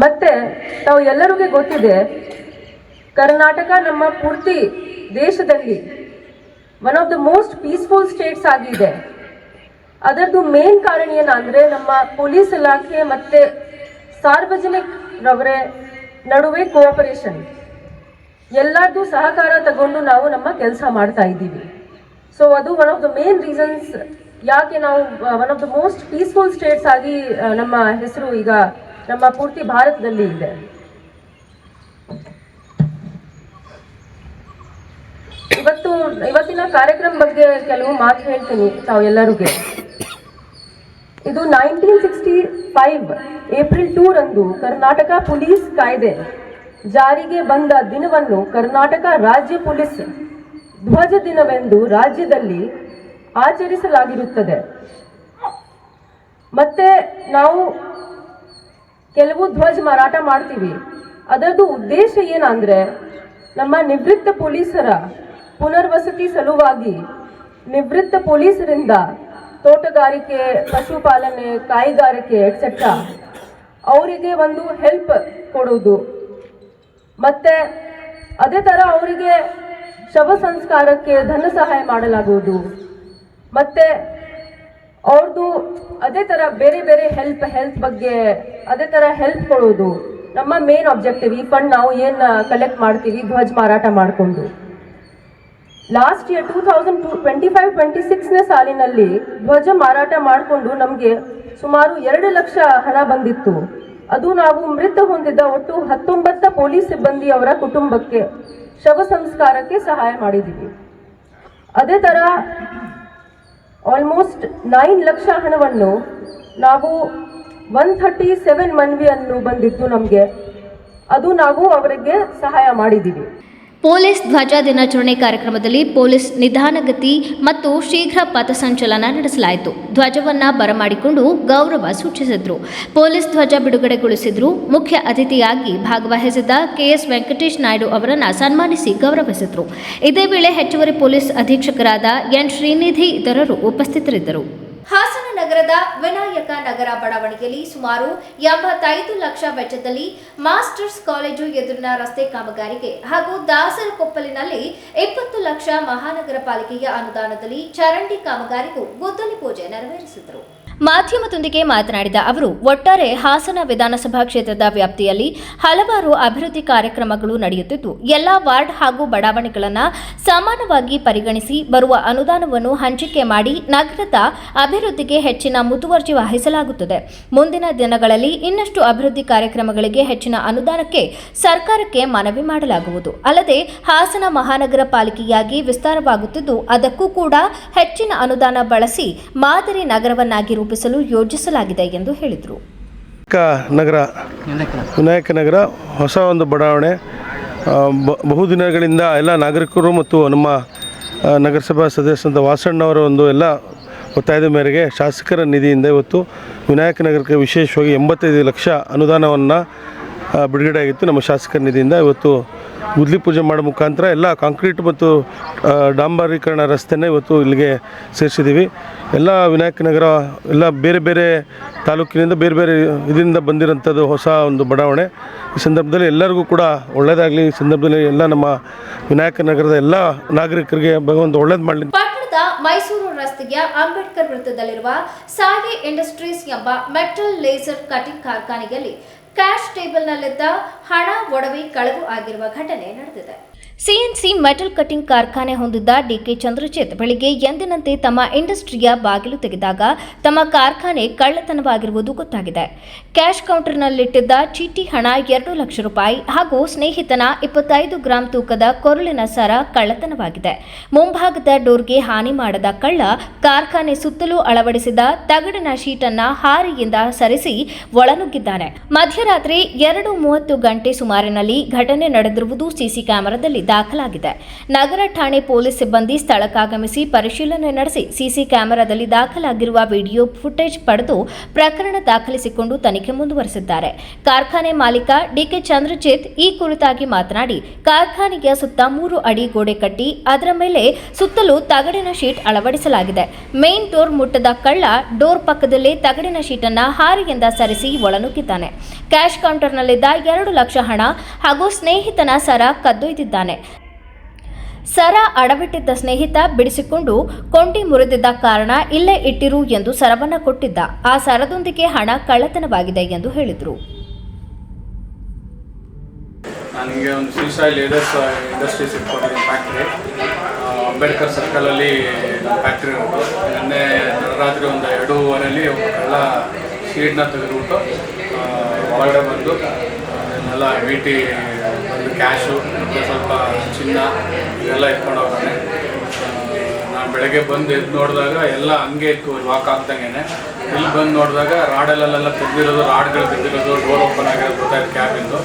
ಮತ್ತೆ ತಾವು ಎಲ್ಲರಿಗೂ ಗೊತ್ತಿದೆ, ಕರ್ನಾಟಕ ನಮ್ಮ ಪೂರ್ತಿ ದೇಶದಲ್ಲಿ one of the most peaceful States ಆಗಿದೆ. ಅದರದ್ದು ಮೇನ್ ಕಾರಣ ಏನಂದರೆ ನಮ್ಮ ಪೊಲೀಸ್ ಇಲಾಖೆ ಮತ್ತು ಸಾರ್ವಜನಿಕರವರ ನಡುವೆ ಕೋಆಪರೇಷನ್, ಎಲ್ಲರದ್ದು ಸಹಕಾರ ತಗೊಂಡು ನಾವು ನಮ್ಮ ಕೆಲಸ ಮಾಡ್ತಾ ಇದ್ದೀವಿ. ಸೊ ಅದು one of the main reasons ಯಾಕೆ ನಾವು one of the most peaceful States ಆಗಿ ನಮ್ಮ ಹೆಸರು ಈಗ ನಮ್ಮ ಪೂರ್ತಿ ಭಾರತದಲ್ಲಿ ಇದೆ. ಇವತ್ತಿನ ಕಾರ್ಯಕ್ರಮ ಬಗ್ಗೆ ಕೆಲವು ಮಾತು ಹೇಳ್ತೀನಿ ತಾವು ಎಲ್ಲರಿಗೆ. ಇದು 1965 ಏಪ್ರಿಲ್ 2ರಂದು ಕರ್ನಾಟಕ ಪೊಲೀಸ್ ಕಾಯ್ದೆ ಜಾರಿಗೆ ಬಂದ ದಿನವನ್ನು ಕರ್ನಾಟಕ ರಾಜ್ಯ ಪೊಲೀಸ್ ಧ್ವಜ ದಿನವೆಂದು ರಾಜ್ಯದಲ್ಲಿ ಆಚರಿಸಲಾಗಿರುತ್ತದೆ. ಮತ್ತೆ ನಾವು ಕೆಲವು ಧ್ವಜ ಮಾರಾಟ ಮಾಡ್ತೀವಿ. ಅದರದ್ದು ಉದ್ದೇಶ ಏನಂದ್ರೆ, ನಮ್ಮ ನಿವೃತ್ತ ಪೊಲೀಸರ ಪುನರ್ವಸತಿ ಸಲುವಾಗಿ ನಿವೃತ್ತ ಪೊಲೀಸರಿಂದ ತೋಟಗಾರಿಕೆ, ಪಶುಪಾಲನೆ, ಕಾಯಿಗಾರಿಕೆ ಎಟ್ಸೆಟ್ರಾ ಅವರಿಗೆ ಒಂದು ಹೆಲ್ಪ್ ಕೊಡೋದು. ಮತ್ತೆ ಅದೇ ಥರ ಅವರಿಗೆ ಶವ ಸಂಸ್ಕಾರಕ್ಕೆ ಧನ ಸಹಾಯ ಮಾಡಲಾಗುವುದು. ಮತ್ತೆ ಅವ್ರದ್ದು ಅದೇ ಥರ ಬೇರೆ ಬೇರೆ ಹೆಲ್ತ್ ಬಗ್ಗೆ ಅದೇ ಥರ ಹೆಲ್ಪ್ ಕೊಡೋದು. ನಮ್ಮ ಮೇನ್ ಆಬ್ಜೆಕ್ಟಿವ್. ಈ ಫಂಡ್ ನಾವು ಏನು ಕಲೆಕ್ಟ್ ಮಾಡ್ತೀವಿ ಧ್ವಜ ಮಾರಾಟ ಮಾಡಿಕೊಂಡು, ಲಾಸ್ಟ್ ಇಯರ್ 2025-26ನೇ ಸಾಲಿನಲ್ಲಿ ಧ್ವಜ ಮಾರಾಟ ಮಾಡಿಕೊಂಡು ನಮಗೆ ಸುಮಾರು 2 ಲಕ್ಷ ಹಣ ಬಂದಿತ್ತು. ಅದು ನಾವು ಮೃತ ಹೊಂದಿದ ಒಟ್ಟು 19 ಪೊಲೀಸ್ ಸಿಬ್ಬಂದಿಯವರ ಕುಟುಂಬಕ್ಕೆ ಶವ ಸಂಸ್ಕಾರಕ್ಕೆ ಸಹಾಯ ಮಾಡಿದ್ದೀವಿ. ಅದೇ ಥರ ಆಲ್ಮೋಸ್ಟ್ 9 ಲಕ್ಷ ಹಣವನ್ನು ನಾವು 137 ಮನವಿಯನ್ನು ಬಂದಿತ್ತು ನಮಗೆ, ಅದು ನಾವು ಅವರಿಗೆ ಸಹಾಯ ಮಾಡಿದ್ದೀವಿ. ಪೊಲೀಸ್ ಧ್ವಜ ದಿನಾಚರಣೆ ಕಾರ್ಯಕ್ರಮದಲ್ಲಿ ಪೊಲೀಸ್ ನಿಧಾನಗತಿ ಮತ್ತು ಶೀಘ್ರ ಪಥಸಂಚಲನ ನಡೆಸಲಾಯಿತು. ಧ್ವಜವನ್ನ ಬರಮಾಡಿಕೊಂಡು ಗೌರವ ಸೂಚಿಸಿದ್ರು. ಪೊಲೀಸ್ ಧ್ವಜ ಬಿಡುಗಡೆಗೊಳಿಸಿದ್ರು. ಮುಖ್ಯ ಅತಿಥಿಯಾಗಿ ಭಾಗವಹಿಸಿದ್ದ ಕೆಎಸ್ ವೆಂಕಟೇಶ್ ನಾಯ್ಡು ಅವರನ್ನು ಸನ್ಮಾನಿಸಿ ಗೌರವಿಸಿದ್ರು. ಇದೇ ವೇಳೆ ಹೆಚ್ಚುವರಿ ಪೊಲೀಸ್ ಅಧೀಕ್ಷಕರಾದ ಎನ್ ಶ್ರೀನಿಧಿ ಇತರರು ಉಪಸ್ಥಿತರಿದ್ದರು. ಹಾಸನ ನಗರದ ವಿನಾಯಕ ನಗರ ಬಡಾವಣೆಯಲ್ಲಿ ಸುಮಾರು 85 ಲಕ್ಷ ವೆಚ್ಚದಲ್ಲಿ ಮಾಸ್ಟರ್ಸ್ ಕಾಲೇಜು ಎದುರಿನ ರಸ್ತೆ ಕಾಮಗಾರಿಗೆ ಹಾಗೂ ದಾಸರಕೊಪ್ಪಲಿನಲ್ಲಿ 20 ಲಕ್ಷ ಮಹಾನಗರ ಪಾಲಿಕೆಯ ಅನುದಾನದಲ್ಲಿ ಚರಂಡಿ ಕಾಮಗಾರಿಗೂ ಗುದ್ದಲಿ ಪೂಜೆ ನೆರವೇರಿಸಿದರು. ಮಾಧ್ಯಮದೊಂದಿಗೆ ಮಾತನಾಡಿದ ಅವರು, ಒಟ್ಟಾರೆ ಹಾಸನ ವಿಧಾನಸಭಾ ಕ್ಷೇತ್ರದ ವ್ಯಾಪ್ತಿಯಲ್ಲಿ ಹಲವಾರು ಅಭಿವೃದ್ಧಿ ಕಾರ್ಯಕ್ರಮಗಳು ನಡೆಯುತ್ತಿದ್ದು, ಎಲ್ಲಾ ವಾರ್ಡ್ ಹಾಗೂ ಬಡಾವಣೆಗಳನ್ನು ಸಮಾನವಾಗಿ ಪರಿಗಣಿಸಿ ಬರುವ ಅನುದಾನವನ್ನು ಹಂಚಿಕೆ ಮಾಡಿ ನಗರದ ಅಭಿವೃದ್ಧಿಗೆ ಹೆಚ್ಚಿನ ಮುತುವರ್ಜಿ ವಹಿಸಲಾಗುತ್ತದೆ. ಮುಂದಿನ ದಿನಗಳಲ್ಲಿ ಇನ್ನಷ್ಟು ಅಭಿವೃದ್ಧಿ ಕಾರ್ಯಕ್ರಮಗಳಿಗೆ ಹೆಚ್ಚಿನ ಅನುದಾನಕ್ಕೆ ಸರ್ಕಾರಕ್ಕೆ ಮನವಿ ಮಾಡಲಾಗುವುದು. ಅಲ್ಲದೆ ಹಾಸನ ಮಹಾನಗರ ಪಾಲಿಕೆಯಾಗಿ ವಿಸ್ತಾರವಾಗುತ್ತಿದ್ದು, ಅದಕ್ಕೂ ಕೂಡ ಹೆಚ್ಚಿನ ಅನುದಾನ ಬಳಸಿ ಮಾದರಿ ನಗರವನ್ನಾಗಿ ರೂಪಿಸಲು ಯೋಜಿಸಲಾಗಿದೆ ಎಂದು ಹೇಳಿದರು. ವಿನಾಯಕ ನಗರ ಹೊಸ ಒಂದು ಬಡಾವಣೆ ಬಹುದಿನಗಳಿಂದ ಎಲ್ಲ ನಾಗರಿಕರು ಮತ್ತು ನಮ್ಮ ನಗರಸಭಾ ಸದಸ್ಯರಾದ ವಾಸಣ್ಣವರ ಒಂದು ಎಲ್ಲ ಒತ್ತಾಯದ ಮೇರೆಗೆ ಶಾಸಕರ ನಿಧಿಯಿಂದ ಇವತ್ತು ವಿನಾಯಕ ನಗರಕ್ಕೆ ವಿಶೇಷವಾಗಿ 85 ಲಕ್ಷ ಅನುದಾನವನ್ನು ಬಿಡುಗಡೆ ಆಗಿತ್ತು. ನಮ್ಮ ಶಾಸಕರ ನಿಧಿಯಿಂದ ಇವತ್ತು ಗುದ್ದಲಿ ಪೂಜೆ ಮಾಡೋ ಮುಖಾಂತರ ಎಲ್ಲ ಕಾಂಕ್ರೀಟ್ ಮತ್ತು ಡಾಂಬರೀಕರಣ ರಸ್ತೆನ ಇವತ್ತು ಇಲ್ಲಿಗೆ ಸೇರಿಸಿದ್ದೀವಿ. ಎಲ್ಲ ವಿನಾಯಕ ನಗರ ಎಲ್ಲ ಬೇರೆ ಬೇರೆ ತಾಲೂಕಿನಿಂದ ಬೇರೆ ಬೇರೆ ಇದರಿಂದ ಬಂದಿರೋಂಥದ್ದು ಹೊಸ ಒಂದು ಬಡಾವಣೆ. ಈ ಸಂದರ್ಭದಲ್ಲಿ ಎಲ್ಲರಿಗೂ ಕೂಡ ಒಳ್ಳೆಯದಾಗಲಿ. ಈ ಸಂದರ್ಭದಲ್ಲಿ ಎಲ್ಲ ನಮ್ಮ ವಿನಾಯಕ ನಗರದ ಎಲ್ಲ ನಾಗರಿಕರಿಗೆ ಭಗವಂತ ಒಳ್ಳೇದು ಮಾಡಲಿ. ಪಟ್ಟಣದ ಮೈಸೂರು ರಸ್ತೆಯ ಅಂಬೇಡ್ಕರ್ ವೃತ್ತದಲ್ಲಿರುವ ಸಾಯಿ ಇಂಡಸ್ಟ್ರೀಸ್ ಎಂಬ ಮೆಟಲ್ ಲೇಸರ್ ಕಟಿಂಗ್ ಕಾರ್ಖಾನೆಯಲ್ಲಿ ಕ್ಯಾಶ್ ಟೇಬಲ್ನಲ್ಲಿದ್ದ ಹಣ ಒಡವೆ ಕಳವು ಆಗಿರುವ ಘಟನೆ ನಡೆದಿದೆ. ಸಿಎನ್ಸಿ ಮೆಟಲ್ ಕಟಿಂಗ್ ಕಾರ್ಖಾನೆ ಹೊಂದಿದ್ದ ಡಿಕೆ ಚಂದ್ರಜಿತ್ ಬೆಳಿಗ್ಗೆ ಎಂದಿನಂತೆ ತಮ್ಮ ಇಂಡಸ್ಟ್ರಿಯ ಬಾಗಿಲು ತೆಗೆದಾಗ ತಮ್ಮ ಕಾರ್ಖಾನೆ ಕಳ್ಳತನವಾಗಿರುವುದು ಗೊತ್ತಾಗಿದೆ. ಕ್ಯಾಶ್ ಕೌಂಟರ್ನಲ್ಲಿಟ್ಟಿದ್ದ ಚೀಟಿ ಹಣ 2 ಲಕ್ಷ ರೂಪಾಯಿ ಹಾಗೂ ಸ್ನೇಹಿತನ 25 ಗ್ರಾಂ ತೂಕದ ಕೊರಳಿನ ಸರ ಕಳ್ಳತನವಾಗಿದೆ. ಮುಂಭಾಗದ ಡೋರ್ಗೆ ಹಾನಿ ಮಾಡದ ಕಳ್ಳ ಕಾರ್ಖಾನೆ ಸುತ್ತಲೂ ಅಳವಡಿಸಿದ ತಗಡಿನ ಶೀಟ್ ಅನ್ನ ಹಾರಿಯಿಂದ ಸರಿಸಿ ಒಳನುಗ್ಗಿದ್ದಾನೆ. ಮಧ್ಯರಾತ್ರಿ 2:30 ಗಂಟೆ ಸುಮಾರಿನಲ್ಲಿ ಘಟನೆ ನಡೆದಿರುವುದು ಸಿಸಿ ಕ್ಯಾಮೆರಾದಲ್ಲಿ ದಾಖಲಾಗಿದೆ. ನಗರ ಠಾಣೆ ಪೊಲೀಸ್ ಸಿಬ್ಬಂದಿ ಸ್ಥಳಕ್ಕಾಗಮಿಸಿ ಪರಿಶೀಲನೆ ನಡೆಸಿ ಸಿಸಿ ಕ್ಯಾಮೆರಾದಲ್ಲಿ ದಾಖಲಾಗಿರುವ ವಿಡಿಯೋ ಫುಟೇಜ್ ಪಡೆದು ಪ್ರಕರಣ ದಾಖಲಿಸಿಕೊಂಡು ತನಿಖೆ ಮುಂದುವರೆಸಿದ್ದಾರೆ. ಕಾರ್ಖಾನೆ ಮಾಲೀಕ ಡಿಕೆ ಚಂದ್ರಜಿತ್ ಈ ಕುರಿತಾಗಿ ಮಾತನಾಡಿ, ಕಾರ್ಖಾನೆಯ ಸುತ್ತ 3 ಅಡಿ ಗೋಡೆ ಕಟ್ಟಿ ಅದರ ಮೇಲೆ ಸುತ್ತಲೂ ತಗಡಿನ ಶೀಟ್ ಅಳವಡಿಸಲಾಗಿದೆ. ಮೇನ್ ಡೋರ್ ಮುಟ್ಟದ ಕಳ್ಳ ಡೋರ್ ಪಕ್ಕದಲ್ಲೇ ತಗಡಿನ ಶೀಟ್ ಅನ್ನ ಹಾರಿಯಿಂದ ಸರಿಸಿ ಒಳನುಗ್ಗಿದ್ದಾನೆ. ಕ್ಯಾಶ್ ಕೌಂಟರ್ನಲ್ಲಿದ್ದ 2 ಲಕ್ಷ ಹಣ ಹಾಗೂ ಸ್ನೇಹಿತನ ಸರ ಕದ್ದೊಯ್ದಿದ್ದಾನೆ. ಸರ ಅಡವಿಟ್ಟಿದ್ದ ಸ್ನೇಹಿತ ಬಿಡಿಸಿಕೊಂಡು ಕೊಂಡಿ ಮುರಿದಿದ್ದ ಕಾರಣ ಇಲ್ಲೇ ಇಟ್ಟಿರು ಎಂದು ಸರವನ್ನ ಕೊಟ್ಟಿದ್ದ. ಆ ಸರದೊಂದಿಗೆ ಹಣ ಕಳ್ಳತನವಾಗಿದೆ ಎಂದು ಹೇಳಿದರು. ನನಗೆ ಒಂದು ಶ್ರೀಸಾಯಿ ಲೇಡರ್ಸ್ ಇಂಡಸ್ಟ್ರೀಸ್ ಇಟ್ಕೊಂಡಿದ್ದೀನಿ ಫ್ಯಾಕ್ಟ್ರಿ. ಅಂಬೇಡ್ಕರ್ ಸರ್ಕಲಲ್ಲಿ ನಮ್ಮ ಫ್ಯಾಕ್ಟ್ರಿ ಇರೋದು. ನಿನ್ನೆ ರಾತ್ರಿ ಒಂದು 2:15 ಎಲ್ಲ ಶೀಟ್ನ ತೆಗೆದುಬಿಟ್ಟು ಒಳಗಡೆ ಬಂದು ಎಲ್ಲ ವೀಟಿ ಒಂದು ಕ್ಯಾಶು ಮತ್ತು ಸ್ವಲ್ಪ ಚಿನ್ನ ಇದೆಲ್ಲ ಎತ್ಕೊಂಡು ಹೋಗೋಣ. ನಾನು ಬೆಳಗ್ಗೆ ಬಂದು ಎದ್ದು ನೋಡಿದಾಗ ಎಲ್ಲ ಹಂಗೆ ಇತ್ತು, ವಾಕ್ ಆಗ್ದಂಗೆ. ಇಲ್ಲಿ ಬಂದು ನೋಡಿದಾಗ ರಾಡಲ್ಲೆಲ್ಲ ತೆಗೆದಿರೋದು, ರಾಡ್ಗಳು ತೆಗೆದಿರೋದು, ಡೋರ್ ಓಪನ್ ಆಗಿರೋದು ಗೊತ್ತಾಯ್ತು ಕ್ಯಾಬಿಂದು.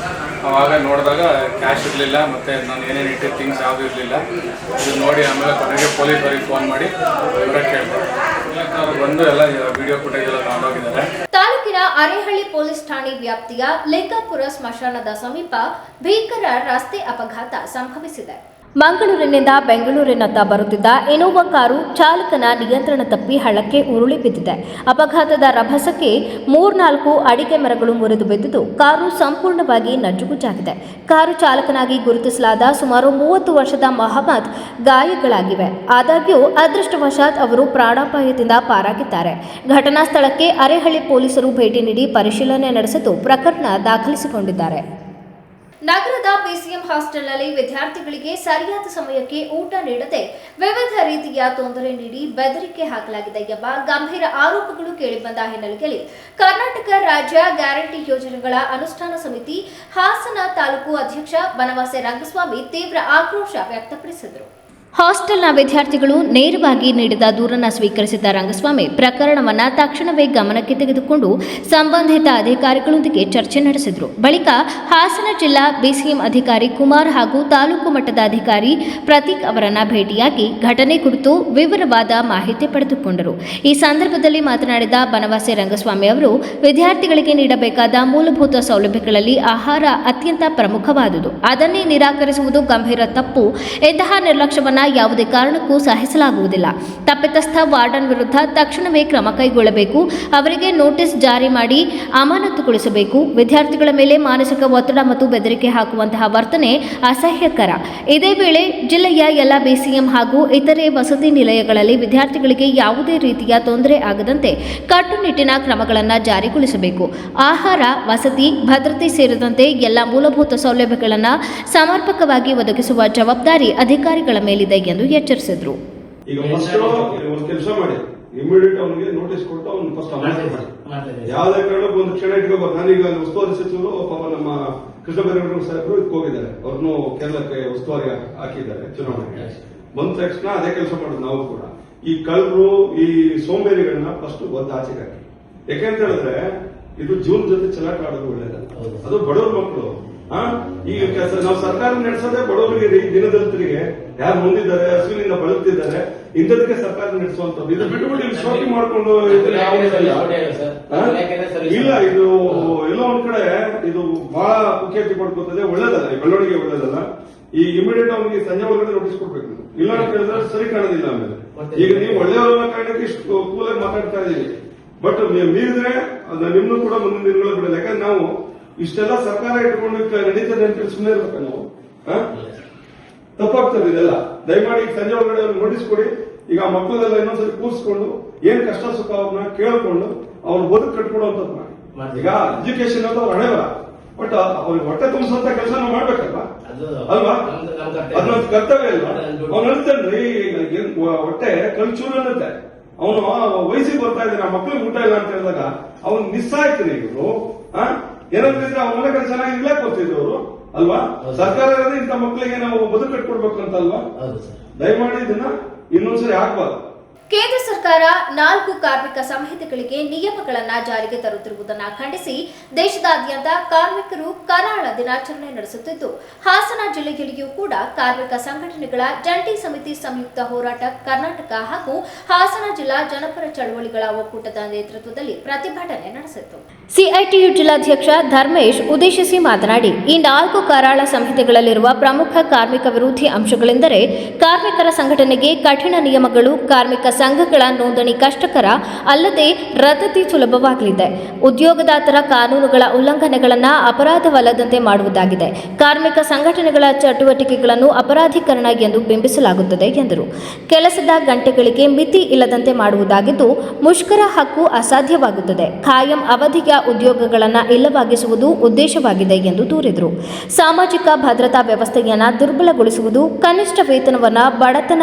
ಆವಾಗ ನೋಡಿದಾಗ ಕ್ಯಾಶ್ ಇರಲಿಲ್ಲ ಮತ್ತು ನಾನು ಏನೇನು ಇಟ್ಟಿದ್ದ ಥಿಂಗ್ಸ್ ಯಾವುದೂ ಇರಲಿಲ್ಲ. ಇದು ನೋಡಿ ಆಮೇಲೆ ಕೊನೆಗೆ ಪೊಲೀಸರಿಗೆ ಫೋನ್ ಮಾಡಿ ವಿವರ ಕೇಳಿದ್ರು. ಅವರು ಬಂದು ಎಲ್ಲ ವಿಡಿಯೋ ಫುಟೇಜ್ ಎಲ್ಲ ತಗೊಂಡೋಗಿದ್ದಾರೆ. ತಾಲೂಕಿನ ಅರೇಹಳ್ಳಿ ಪೊಲೀಸ್ ಠಾಣೆ ವ್ಯಾಪ್ತಿಯ ಲಿಂಗಾಪುರ ಸ್ಮಶಾನದ ಸಮೀಪ ಭೀಕರ ರಸ್ತೆ ಅಪಘಾತ ಸಂಭವಿಸಿದೆ. ಮಂಗಳೂರಿನಿಂದ ಬೆಂಗಳೂರಿನತ್ತ ಬರುತ್ತಿದ್ದ ಇನೋವಾ ಕಾರು ಚಾಲಕನ ನಿಯಂತ್ರಣ ತಪ್ಪಿ ಹಳ್ಳಕ್ಕೆ ಉರುಳಿ ಬಿದ್ದಿದೆ. ಅಪಘಾತದ ರಭಸಕ್ಕೆ 3-4 ಅಡಿಕೆ ಮರಗಳು ಮುರಿದು ಬಿದ್ದಿದ್ದು ಕಾರು ಸಂಪೂರ್ಣವಾಗಿ ನಜ್ಜುಗುಜ್ಜಾಗಿದೆ. ಕಾರು ಚಾಲಕನಾಗಿ ಗುರುತಿಸಲಾದ ಸುಮಾರು 30 ವರ್ಷದ ಮಹಮ್ಮದ್ ಗಾಯಗಳಾಗಿವೆ. ಆದಾಗ್ಯೂ ಅದೃಷ್ಟವಶಾತ್ ಅವರು ಪ್ರಾಣಾಪಾಯದಿಂದ ಪಾರಾಗಿದ್ದಾರೆ. ಘಟನಾ ಸ್ಥಳಕ್ಕೆ ಅರೇಹಳ್ಳಿ ಪೊಲೀಸರು ಭೇಟಿ ನೀಡಿ ಪರಿಶೀಲನೆ ನಡೆಸಿದ್ದು ಪ್ರಕರಣ ದಾಖಲಿಸಿಕೊಂಡಿದ್ದಾರೆ. ನಗರದ ಬಿಸಿಎಂ ಹಾಸ್ಟೆಲ್ನಲ್ಲಿ ವಿದ್ಯಾರ್ಥಿಗಳಿಗೆ ಸರಿಯಾದ ಸಮಯಕ್ಕೆ ಊಟ ನೀಡದೆ ವಿವಿಧ ರೀತಿಯ ತೊಂದರೆ ನೀಡಿ ಬೆದರಿಕೆ ಹಾಕಲಾಗಿದೆ ಎಂಬ ಗಂಭೀರ ಆರೋಪಗಳು ಕೇಳಿಬಂದ ಹಿನ್ನೆಲೆಯಲ್ಲಿ ಕರ್ನಾಟಕ ರಾಜ್ಯ ಗ್ಯಾರಂಟಿ ಯೋಜನೆಗಳ ಅನುಷ್ಠಾನ ಸಮಿತಿ ಹಾಸನ ತಾಲೂಕು ಅಧ್ಯಕ್ಷ ಬನವಾಸೆ ರಂಗಸ್ವಾಮಿ ತೀವ್ರ ಆಕ್ರೋಶ ವ್ಯಕ್ತಪಡಿಸಿದರು. ಹಾಸ್ಟೆಲ್ನ ವಿದ್ಯಾರ್ಥಿಗಳು ನೇರವಾಗಿ ನೀಡಿದ ದೂರನ್ನು ಸ್ವೀಕರಿಸಿದ್ದ ರಂಗಸ್ವಾಮಿ ಪ್ರಕರಣವನ್ನು ತಕ್ಷಣವೇ ಗಮನಕ್ಕೆ ತೆಗೆದುಕೊಂಡು ಸಂಬಂಧಿತ ಅಧಿಕಾರಿಗಳೊಂದಿಗೆ ಚರ್ಚೆ ನಡೆಸಿದರು. ಬಳಿಕ ಹಾಸನ ಜಿಲ್ಲಾ ಬಿಸಿಎಂ ಅಧಿಕಾರಿ ಕುಮಾರ್ ಹಾಗೂ ತಾಲೂಕು ಮಟ್ಟದ ಅಧಿಕಾರಿ ಪ್ರತೀಕ್ ಅವರನ್ನ ಭೇಟಿಯಾಗಿ ಘಟನೆ ಕುರಿತು ವಿವರವಾದ ಮಾಹಿತಿ ಪಡೆದುಕೊಂಡರು. ಈ ಸಂದರ್ಭದಲ್ಲಿ ಮಾತನಾಡಿದ ಬನವಾಸೆ ರಂಗಸ್ವಾಮಿ ಅವರು, ವಿದ್ಯಾರ್ಥಿಗಳಿಗೆ ನೀಡಬೇಕಾದ ಮೂಲಭೂತ ಸೌಲಭ್ಯಗಳಲ್ಲಿ ಆಹಾರ ಅತ್ಯಂತ ಪ್ರಮುಖವಾದುದು. ಅದನ್ನೇ ನಿರಾಕರಿಸುವುದು ಗಂಭೀರ ತಪ್ಪು. ಇಂತಹ ನಿರ್ಲಕ್ಷ್ಯವನ್ನು ಯಾವುದೇ ಕಾರಣಕ್ಕೂ ಸಹಿಸಲಾಗುವುದಿಲ್ಲ. ತಪ್ಪಿತಸ್ಥ ವಾರ್ಡನ್ ವಿರುದ್ಧ ತಕ್ಷಣವೇ ಕ್ರಮ ಕೈಗೊಳ್ಳಬೇಕು. ಅವರಿಗೆ ನೋಟಿಸ್ ಜಾರಿ ಮಾಡಿ ಅಮಾನತುಗೊಳಿಸಬೇಕು. ವಿದ್ಯಾರ್ಥಿಗಳ ಮೇಲೆ ಮಾನಸಿಕ ಒತ್ತಡ ಮತ್ತು ಬೆದರಿಕೆ ಹಾಕುವಂತಹ ವರ್ತನೆ ಅಸಹ್ಯಕರ. ಇದೇ ವೇಳೆ ಜಿಲ್ಲೆಯ ಎಲ್ಲ ಬಿಸಿಎಂ ಹಾಗೂ ಇತರೆ ವಸತಿ ನಿಲಯಗಳಲ್ಲಿ ವಿದ್ಯಾರ್ಥಿಗಳಿಗೆ ಯಾವುದೇ ರೀತಿಯ ತೊಂದರೆ ಆಗದಂತೆ ಕಟ್ಟುನಿಟ್ಟಿನ ಕ್ರಮಗಳನ್ನು ಜಾರಿಗೊಳಿಸಬೇಕು. ಆಹಾರ, ವಸತಿ, ಭದ್ರತೆ ಸೇರಿದಂತೆ ಎಲ್ಲ ಮೂಲಭೂತ ಸೌಲಭ್ಯಗಳನ್ನು ಸಮರ್ಪಕವಾಗಿ ಒದಗಿಸುವ ಜವಾಬ್ದಾರಿ ಅಧಿಕಾರಿಗಳ ಮೇಲಿದೆ ಎಂದು ಎಚ್ಚರಿಸಿದರು. ಈಗ ಫಸ್ಟ್ ಒಂದು ಕೆಲಸ ಮಾಡಿ, ಇಮಿಡಿಯೇಟ್ ಅವನಿಗೆ ನೋಟಿಸ್ ಕೊಟ್ಟು ಅವ್ನು ಫಸ್ಟ್ ಮಾಡಿ. ಯಾವುದೇ ಕಾರಣಕ್ಕೂ ಒಂದು ಕ್ಷಣ ಇಟ್ಕೋಬಾರ್ದು. ನಾನೀಗ ಉಸ್ತುವಾರಿ ಸಚಿವರು ಪಾಪ ನಮ್ಮ ಕೃಷ್ಣ ಬೈರೇಗೌಡ ಸಾಹೇಬರು ಇದಕ್ಕೆ ಹೋಗಿದ್ದಾರೆ. ಅವ್ರನ್ನು ಕೇರಳಕ್ಕೆ ಉಸ್ತುವಾರಿ ಹಾಕಿದ್ದಾರೆ ಚುನಾವಣೆಗೆ. ಬಂದ ತಕ್ಷಣ ಅದೇ ಕೆಲಸ ಮಾಡೋದು ನಾವು ಕೂಡ. ಈ ಕಳ್ಳರು, ಈ ಸೋಂಬೇರಿಗಳನ್ನ ಫಸ್ಟ್ ಒದ್ದು ಆಚೆಗೆ ಹಾಕಿ. ಯಾಕೆಂತ ಹೇಳಿದ್ರೆ ಇದು ಜೂನ್ ಜೊತೆ ಚಲಾಟ ಆಡೋದು ಒಳ್ಳೇದಲ್ಲ. ಅದು ಬಡವ್ರ ಮಕ್ಕಳು. ಈಗ ನಾವು ಸರ್ಕಾರ ನಡೆಸೋದೇ ಬಡವರಿಗೆ, ದಿನದಲಿತರಿಗೆ, ಯಾರು ಹೊಂದಿದ್ದಾರೆ, ಹಸುವಿನಿಂದ ಬಳಲ್ತಿದ್ದಾರೆ, ಇಂಥದಕ್ಕೆ ಸರ್ಕಾರ ನಡೆಸುವಂತದ್ದು. ಇದು ಬಿಟ್ಟುಬಿಟ್ಟು ಇಲ್ಲಿ ಶೋಕಿ ಮಾಡ್ಕೊಂಡು ಇಲ್ಲ. ಇದು ಎಲ್ಲೋ ಒಂದ್ ಕಡೆ ಇದು ಬಹಳ ಮುಖ್ಯತೆ ಪಡ್ಕೊತದೆ. ಒಳ್ಳೇದಲ್ಲ, ಈ ಬೆಳವಣಿಗೆ ಒಳ್ಳೇದಲ್ಲ. ಈ ಇಮಿಡಿಯೇಟ್ ಅವನಿಗೆ ಸಂಜೆ ಒಳಗಡೆ ನೋಟಿಸ್ ಕೊಡ್ಬೇಕು. ಇಲ್ಲ ಅಂತ ಹೇಳಿದ್ರೆ ಸರಿ ಕಾಣೋದಿಲ್ಲ. ಆಮೇಲೆ ಈಗ ನೀವು ಒಳ್ಳೆಯವರೆಲ್ಲ ಕಾರಣಕ್ಕೆ ಇಷ್ಟು ಕೂಲಾಗಿ ಮಾತಾಡ್ತಾ ಇದೀವಿ. ಬಟ್ ಮೀರಿದ್ರೆ ನಿಮ್ನು ಕೂಡ ಮುಂದಿನ ದಿನಗಳು ಬಿಡಲ್ಲ. ಯಾಕಂದ್ರೆ ನಾವು ಇಷ್ಟೆಲ್ಲ ಸರ್ಕಾರ ಇಟ್ಕೊಂಡು ನಡೀತದೆ ಅಂತ ಸುಮ್ಮನೆ ಇರ್ಬೇಕು. ನಾವು ತಪ್ಪಾಗ್ತದೆ ಇದೆಲ್ಲ. ದಯಮಾಡಿ ಸಂಜೆ ಒಳಗಡೆ ನೋಟಿಸ್ ಕೊಡಿ. ಈಗ ಆ ಮಕ್ಕಳೆಲ್ಲ ಇನ್ನೊಂದ್ಸರಿ ಕೂರಿಸ್ಕೊಂಡು ಏನ್ ಕಷ್ಟ ಸುಖ ಅವ್ರನ್ನ ಕೇಳ್ಕೊಂಡು ಅವ್ರ ಬದುಕು ಕಟ್ಕೊಡುವಂತದ್ದು ಮಾಡಿ. ಈಗ ಎಜುಕೇಶನ್ ಅಂತ ಅವ್ರ ಹಣೆವರ, ಬಟ್ ಅವ್ರಿಗೆ ಹೊಟ್ಟೆ ತುಂಬಿಸುವಂತ ಕೆಲಸ ನಾವು ಮಾಡ್ಬೇಕಲ್ವಾ? ಅಲ್ವಾ? ಅದೊಂದು ಕರ್ತವ್ಯ ಅಲ್ವಾ? ಅವ್ನು ಹೇಳ್ತಾನ್ರಿ, ಹೊಟ್ಟೆ ಕಲ್ಚೂರು ಅನ್ನತ್ತೆ. ಅವನು ವಯಸ್ಸಿಗೆ ಬರ್ತಾ ಇದ್ದಾನೆ, ಆ ಮಕ್ಳಿಗೆ ಊಟ ಇಲ್ಲ ಅಂತ ಹೇಳಿದಾಗ ಅವ್ನು ಮಿಸ್ ಆಯ್ತಾನೆ. ಇವರು ಏನಂತಿದ್ರೆ ಅವ್ರ ಮನೆ ಚೆನ್ನಾಗಿ ಇರ್ಲಾಕ್ ಬರ್ತಿದ್ರು ಅವರು, ಅಲ್ವಾ? ಸರ್ಕಾರ ಇಂಥ ಮಕ್ಕಳಿಗೆ ನಾವು ಬದುಕು ಕಟ್ಕೊಡ್ಬೇಕು ಅಂತ ಅಲ್ವಾ? ದಯಮಾಡಿ ಇದನ್ನ ಇನ್ನೊಂದ್ಸರಿ ಹಾಕ್ಬಾರ್ದು. ಕೇಂದ್ರ ಸರ್ಕಾರ 4 ಕಾರ್ಮಿಕ ಸಂಹಿತೆಗಳಿಗೆ ನಿಯಮಗಳನ್ನು ಜಾರಿಗೆ ತರುತ್ತಿರುವುದನ್ನು ಖಂಡಿಸಿ ದೇಶದಾದ್ಯಂತ ಕಾರ್ಮಿಕರು ಕರಾಳ ದಿನಾಚರಣೆ ನಡೆಸುತ್ತಿದ್ದು, ಹಾಸನ ಜಿಲ್ಲೆಯಲ್ಲಿಯೂ ಕೂಡ ಕಾರ್ಮಿಕ ಸಂಘಟನೆಗಳ ಜಂಟಿ ಸಮಿತಿ ಸಂಯುಕ್ತ ಹೋರಾಟ ಕರ್ನಾಟಕ ಹಾಗೂ ಹಾಸನ ಜಿಲ್ಲಾ ಜನಪರ ಚಳವಳಿಗಳ ಒಕ್ಕೂಟದ ನೇತೃತ್ವದಲ್ಲಿ ಪ್ರತಿಭಟನೆ ನಡೆಸಿತು. ಸಿಐಟಿಯು ಜಿಲ್ಲಾಧ್ಯಕ್ಷ ಧರ್ಮೇಶ್ ಉದ್ದೇಶಿಸಿ ಮಾತನಾಡಿ, ಈ 4 ಕರಾಳ ಸಂಹಿತೆಗಳಲ್ಲಿರುವ ಪ್ರಮುಖ ಕಾರ್ಮಿಕ ವಿರೋಧಿ ಅಂಶಗಳೆಂದರೆ ಕಾರ್ಮಿಕರ ಸಂಘಟನೆಗೆ ಕಠಿಣ ನಿಯಮಗಳು, ಕಾರ್ಮಿಕ ಸಂಘಗಳ ನೋಂದಣಿ ಕಷ್ಟಕರ ಅಲ್ಲದೆ ರದ್ದತಿ ಸುಲಭವಾಗಲಿದೆ, ಉದ್ಯೋಗದಾತರ ಕಾನೂನುಗಳ ಉಲ್ಲಂಘನೆಗಳನ್ನು ಅಪರಾಧವಲ್ಲದಂತೆ ಮಾಡುವುದಾಗಿದೆ, ಕಾರ್ಮಿಕ ಸಂಘಟನೆಗಳ ಚಟುವಟಿಕೆಗಳನ್ನು ಅಪರಾಧೀಕರಣ ಎಂದು ಬಿಂಬಿಸಲಾಗುತ್ತದೆ ಎಂದರು. ಕೆಲಸದ ಗಂಟೆಗಳಿಗೆ ಮಿತಿ ಇಲ್ಲದಂತೆ ಮಾಡುವುದಾಗಿದ್ದು ಮುಷ್ಕರ ಹಕ್ಕು ಅಸಾಧ್ಯವಾಗುತ್ತದೆ, ಖಾಯಂ ಅವಧಿಯ ಉದ್ಯೋಗಗಳನ್ನು ಇಲ್ಲವಾಗಿಸುವುದು ಉದ್ದೇಶವಾಗಿದೆ ಎಂದು ದೂರಿದರು. ಸಾಮಾಜಿಕ ಭದ್ರತಾ ವ್ಯವಸ್ಥೆಯನ್ನು ದುರ್ಬಲಗೊಳಿಸುವುದು, ಕನಿಷ್ಠ ವೇತನವನ್ನು ಬಡತನ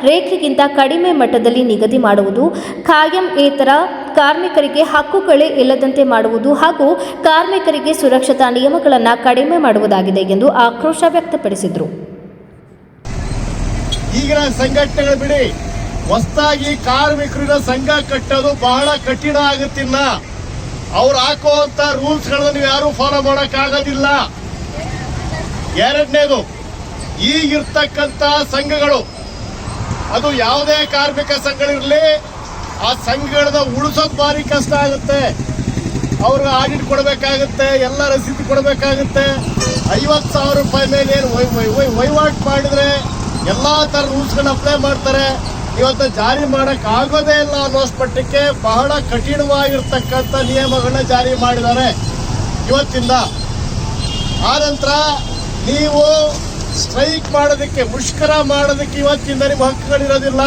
ರೇಖೆಗಿಂತ ಕಡಿಮೆ ಮಟ್ಟದಲ್ಲಿ ನಿಗದಿ ಮಾಡುವುದು, ಖಾಯಂಯೇತರ ಕಾರ್ಮಿಕರಿಗೆ ಹಕ್ಕುಗಳೇ ಇಲ್ಲದಂತೆ ಮಾಡುವುದು ಹಾಗೂ ಕಾರ್ಮಿಕರಿಗೆ ಸುರಕ್ಷತಾ ನಿಯಮಗಳನ್ನು ಕಡಿಮೆ ಮಾಡುವುದಾಗಿದೆ ಎಂದು ಆಕ್ರೋಶ ವ್ಯಕ್ತಪಡಿಸಿದರು. ಈಗಿನ ಸಂಘಟನೆಗಳು ಬಿಡಿ, ಹೊಸದಾಗಿ ಕಾರ್ಮಿಕರ ಸಂಘ ಕಟ್ಟೋದು ಬಹಳ ಕಠಿಣ ಆಗುತ್ತಿಲ್ಲ. ಅವ್ರು ಹಾಕುವಂತ ರೂಲ್ಸ್ಗಳನ್ನು ನೀವು ಯಾರು ಫಾಲೋ ಮಾಡೋಕ್ಕಾಗೋದಿಲ್ಲ. ಎರಡನೇದು, ಈಗಿರ್ತಕ್ಕಂಥ ಸಂಘಗಳು, ಅದು ಯಾವುದೇ ಕಾರ್ಮಿಕ ಸಂಘಗಳಿರಲಿ, ಆ ಸಂಘಗಳನ್ನ ಉಳಿಸೋದು ಭಾರಿ ಕಷ್ಟ ಆಗುತ್ತೆ. ಅವ್ರಿಗೆ ಆಡಿಟ್ ಕೊಡಬೇಕಾಗುತ್ತೆ, ಎಲ್ಲ ರಸೀದಿ ಕೊಡಬೇಕಾಗುತ್ತೆ. 50,000 ರೂಪಾಯಿ ಮೇಲೆ ಏನು ವಹಿವಾಟು ಮಾಡಿದ್ರೆ ಎಲ್ಲ ಥರ ರೂಲ್ಸ್ಗಳನ್ನ ಅಪ್ಲೈ ಮಾಡ್ತಾರೆ. ಇವತ್ತು ಜಾರಿ ಮಾಡಕ್ ಆಗೋದೇ ಇಲ್ಲ ಅನ್ನೋಷ್ಟು ಮಟ್ಟಕ್ಕೆ ಬಹಳ ಕಠಿಣವಾಗಿರ್ತಕ್ಕಂಥ ನಿಯಮಗಳನ್ನ ಜಾರಿ ಮಾಡಿದ್ದಾರೆ ಇವತ್ತಿಂದ. ಆನಂತರ ನೀವು ಸ್ಟ್ರೈಕ್ ಮಾಡೋದಕ್ಕೆ, ಮುಷ್ಕರ ಮಾಡೋದಕ್ಕೆ ಇವತ್ತಿಂದ ನಿಮ್ಮ ಹಕ್ಕುಗಳಿರೋದಿಲ್ಲ.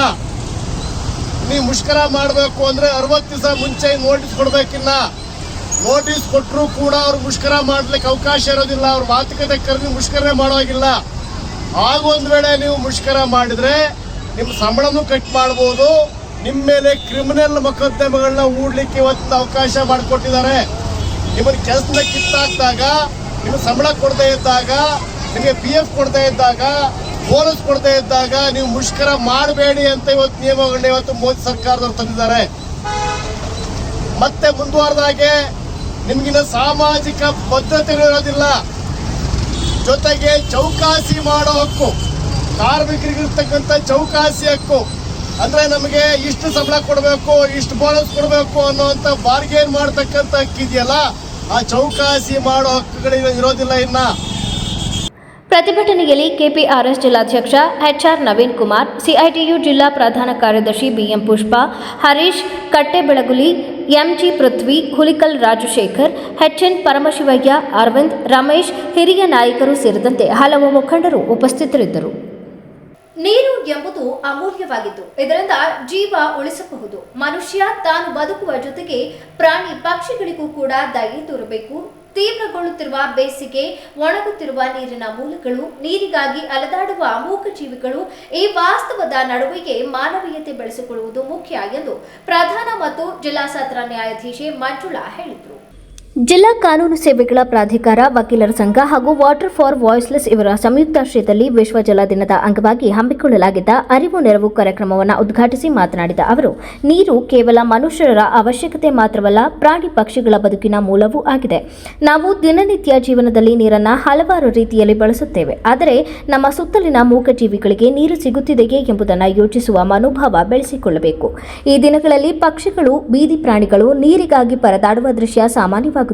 ನೀವು ಮುಷ್ಕರ ಮಾಡಬೇಕು ಅಂದರೆ 60 ದಿವಸ ಮುಂಚೆ ನೋಟಿಸ್ ಕೊಡಬೇಕಿಲ್ಲ. ನೋಟಿಸ್ ಕೊಟ್ಟರು ಕೂಡ ಅವ್ರು ಮುಷ್ಕರ ಮಾಡ್ಲಿಕ್ಕೆ ಅವಕಾಶ ಇರೋದಿಲ್ಲ. ಅವ್ರ ಮಾತುಕತೆ ಕರೆದು ಮುಷ್ಕರ ಮಾಡೋಗಿಲ್ಲ. ಆಗ ಒಂದು ವೇಳೆ ನೀವು ಮುಷ್ಕರ ಮಾಡಿದರೆ ನಿಮ್ಮ ಸಂಬಳನೂ ಕಟ್ ಮಾಡ್ಬೋದು. ನಿಮ್ಮ ಮೇಲೆ ಕ್ರಿಮಿನಲ್ ಮೊಕದ್ದಮೆಗಳನ್ನ ಹೂಡ್ಲಿಕ್ಕೆ ಇವತ್ತು ಅವಕಾಶ ಮಾಡಿಕೊಟ್ಟಿದ್ದಾರೆ. ನಿಮ್ಮನ್ನು ಕೆಲಸದ ಕಿತ್ತಾಕ್ದಾಗ, ನಿಮಗೆ ಸಂಬಳ ಕೊಡದೇ ಇದ್ದಾಗ, ನಿಮಗೆ PF ಕೊಡದೇ ಇದ್ದಾಗ, ಬೋನಸ್ ಕೊಡದೇ ಇದ್ದಾಗ ನೀವು ಮುಷ್ಕರ ಮಾಡಬೇಡಿ ಅಂತ ಇವತ್ತು ನಿಯಮಗಳನ್ನ ಇವತ್ತು ಮೋದಿ ಸರ್ಕಾರದವ್ರು ತಂದಿದ್ದಾರೆ. ಮತ್ತೆ ಮುಂದುವರೆದಾಗೆ ನಿಮಗಿನ ಸಾಮಾಜಿಕ ಬದ್ಧತೆಗಳಿರೋದಿಲ್ಲ. ಜೊತೆಗೆ ಚೌಕಾಸಿ ಮಾಡೋ ಹಕ್ಕು, ಕಾರ್ಮಿಕರಿಗಿರ್ತಕ್ಕಂಥ ಚೌಕಾಸಿ ಹಕ್ಕು ಅಂದರೆ ನಮಗೆ ಇಷ್ಟು ಸಂಬಳ ಕೊಡಬೇಕು, ಇಷ್ಟು ಬೋನಸ್ ಕೊಡಬೇಕು ಅನ್ನೋವಂಥ ಬಾರ್ಗೇನ್ ಮಾಡ್ತಕ್ಕಂಥ ಹಕ್ಕಿದೆಯಲ್ಲ, ಆ ಚೌಕಾಸಿ ಮಾಡೋ ಹಕ್ಕುಗಳು ಇರೋದಿಲ್ಲ. ಇನ್ನು ಪ್ರತಿಭಟನೆಯಲ್ಲಿ ಕೆಪಿಆರ್ಎಸ್ ಜಿಲ್ಲಾಧ್ಯಕ್ಷ HR ನವೀನ್ ಕುಮಾರ್, CITU ಜಿಲ್ಲಾ ಪ್ರಧಾನ ಕಾರ್ಯದರ್ಶಿ BM ಪುಷ್ಪಾ, ಹರೀಶ್ ಕಟ್ಟೆಬೆಳಗುಲಿ, MG ಪೃಥ್ವಿ, ಹುಲಿಕಲ್ ರಾಜಶೇಖರ್, HN ಪರಮಶಿವಯ್ಯ, ಅರವಿಂದ್, ರಮೇಶ್, ಹಿರಿಯ ನಾಯಕರು ಸೇರಿದಂತೆ ಹಲವು ಮುಖಂಡರು ಉಪಸ್ಥಿತರಿದ್ದರು. ನೀರು ಎಂಬುದು ಅಮೂಲ್ಯವಾಗಿದ್ದು ಇದರಿಂದ ಜೀವ ಉಳಿಸಬಹುದು. ಮನುಷ್ಯ ತಾನು ಬದುಕುವ ಜೊತೆಗೆ ಪ್ರಾಣಿ ಪಕ್ಷಿಗಳಿಗೂ ಕೂಡ ದಯೆ ತೋರಬೇಕು. ತೀವ್ರಗೊಳ್ಳುತ್ತಿರುವ ಬೇಸಿಗೆ, ಒಣಗುತ್ತಿರುವ ನೀರಿನ ಮೂಲಗಳು, ನೀರಿಗಾಗಿ ಅಲೆದಾಡುವ ಅಮೋಘ ಜೀವಿಗಳು, ಈ ವಾಸ್ತವದ ನಡುವೆಯೇ ಮಾನವೀಯತೆ ಬೆಳೆಸಿಕೊಳ್ಳುವುದು ಮುಖ್ಯ ಎಂದು ಪ್ರಧಾನ ಮತ್ತು ಜಿಲ್ಲಾ ಸತ್ರ ನ್ಯಾಯಾಧೀಶೆ ಮಂಜುಳಾ ಹೇಳಿದರು. ಜಿಲ್ಲಾ ಕಾನೂನು ಸೇವೆಗಳ ಪ್ರಾಧಿಕಾರ, ವಕೀಲರ ಸಂಘ ಹಾಗೂ ವಾಟರ್ ಫಾರ್ ವಾಯ್ಸ್ಲೆಸ್ ಇವರ ಸಂಯುಕ್ತಾಶ್ರಯದಲ್ಲಿ ವಿಶ್ವ ಜಲ ದಿನದ ಅಂಗವಾಗಿ ಹಮ್ಮಿಕೊಳ್ಳಲಾಗಿದ್ದ ಅರಿವು ನೆರವು ಕಾರ್ಯಕ್ರಮವನ್ನು ಉದ್ಘಾಟಿಸಿ ಮಾತನಾಡಿದ ಅವರು, ನೀರು ಕೇವಲ ಮನುಷ್ಯರ ಅವಶ್ಯಕತೆ ಮಾತ್ರವಲ್ಲ, ಪ್ರಾಣಿ ಪಕ್ಷಿಗಳ ಬದುಕಿನ ಮೂಲವೂ ಆಗಿದೆ. ನಾವು ದಿನನಿತ್ಯ ಜೀವನದಲ್ಲಿ ನೀರನ್ನು ಹಲವಾರು ರೀತಿಯಲ್ಲಿ ಬಳಸುತ್ತೇವೆ. ಆದರೆ ನಮ್ಮ ಸುತ್ತಲಿನ ಮೂಕಜೀವಿಗಳಿಗೆ ನೀರು ಸಿಗುತ್ತಿದೆಯೇ ಎಂಬುದನ್ನು ಯೋಚಿಸುವ ಮನೋಭಾವ ಬೆಳೆಸಿಕೊಳ್ಳಬೇಕು. ಈ ದಿನಗಳಲ್ಲಿ ಪಕ್ಷಿಗಳು, ಬೀದಿ ಪ್ರಾಣಿಗಳು ನೀರಿಗಾಗಿ ಪರದಾಡುವ ದೃಶ್ಯ ಸಾಮಾನ್ಯವಾಗುತ್ತಿದೆ.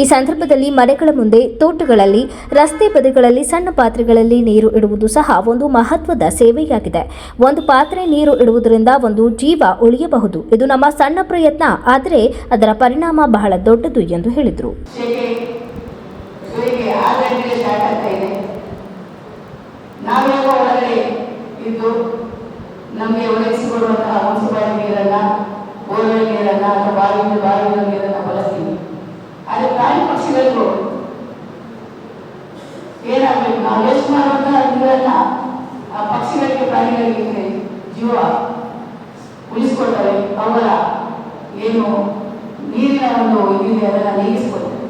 ಈ ಸಂದರ್ಭದಲ್ಲಿ ಮನೆಗಳ ಮುಂದೆ, ತೋಟಗಳಲ್ಲಿ, ರಸ್ತೆ ಬದಿಗಳಲ್ಲಿ ಸಣ್ಣ ಪಾತ್ರೆಗಳಲ್ಲಿ ನೀರು ಇಡುವುದು ಸಹ ಒಂದು ಮಹತ್ವದ ಸೇವೆಯಾಗಿದೆ. ಒಂದು ಪಾತ್ರೆ ನೀರು ಇಡುವುದರಿಂದ ಒಂದು ಜೀವ ಉಳಿಯಬಹುದು. ಇದು ನಮ್ಮ ಸಣ್ಣ ಪ್ರಯತ್ನ, ಆದರೆ ಅದರ ಪರಿಣಾಮ ಬಹಳ ದೊಡ್ಡದು ಎಂದು ಹೇಳಿದರು. ನಮಗೆ ಒದಗಿಸಿಕೊಡುವಂತಹ ಮುನ್ಸಿಪಾಲಿಟಿ ನೀರನ್ನ, ಬೋರ್ವೆಲ್ ನೀರನ್ನ ಅಥವಾ ಬಾವಿಯ ನೀರನ್ನ ಬಳಸ್ತೀವಿ. ಆದರೆ ಪ್ರಾಣಿ ಪಕ್ಷಿಗಳಿಗೂ ಏನಾಗಬೇಕು, ನಾವು ವೇಸ್ಟ್ ಮಾಡುವಂತಹ ನೀರನ್ನ ಆ ಪಕ್ಷಿಗಳಿಗೆ, ಪ್ರಾಣಿಗಳಿಗೆ ಜೀವ ಉಳಿಸ್ಕೊಳ್ತವೆ. ಅವರ ಏನು ನೀರಿನ ಒಂದು ಇದಿದೆ ಅದನ್ನು ನೀಗಿಸ್ಕೊಳ್ತವೆ.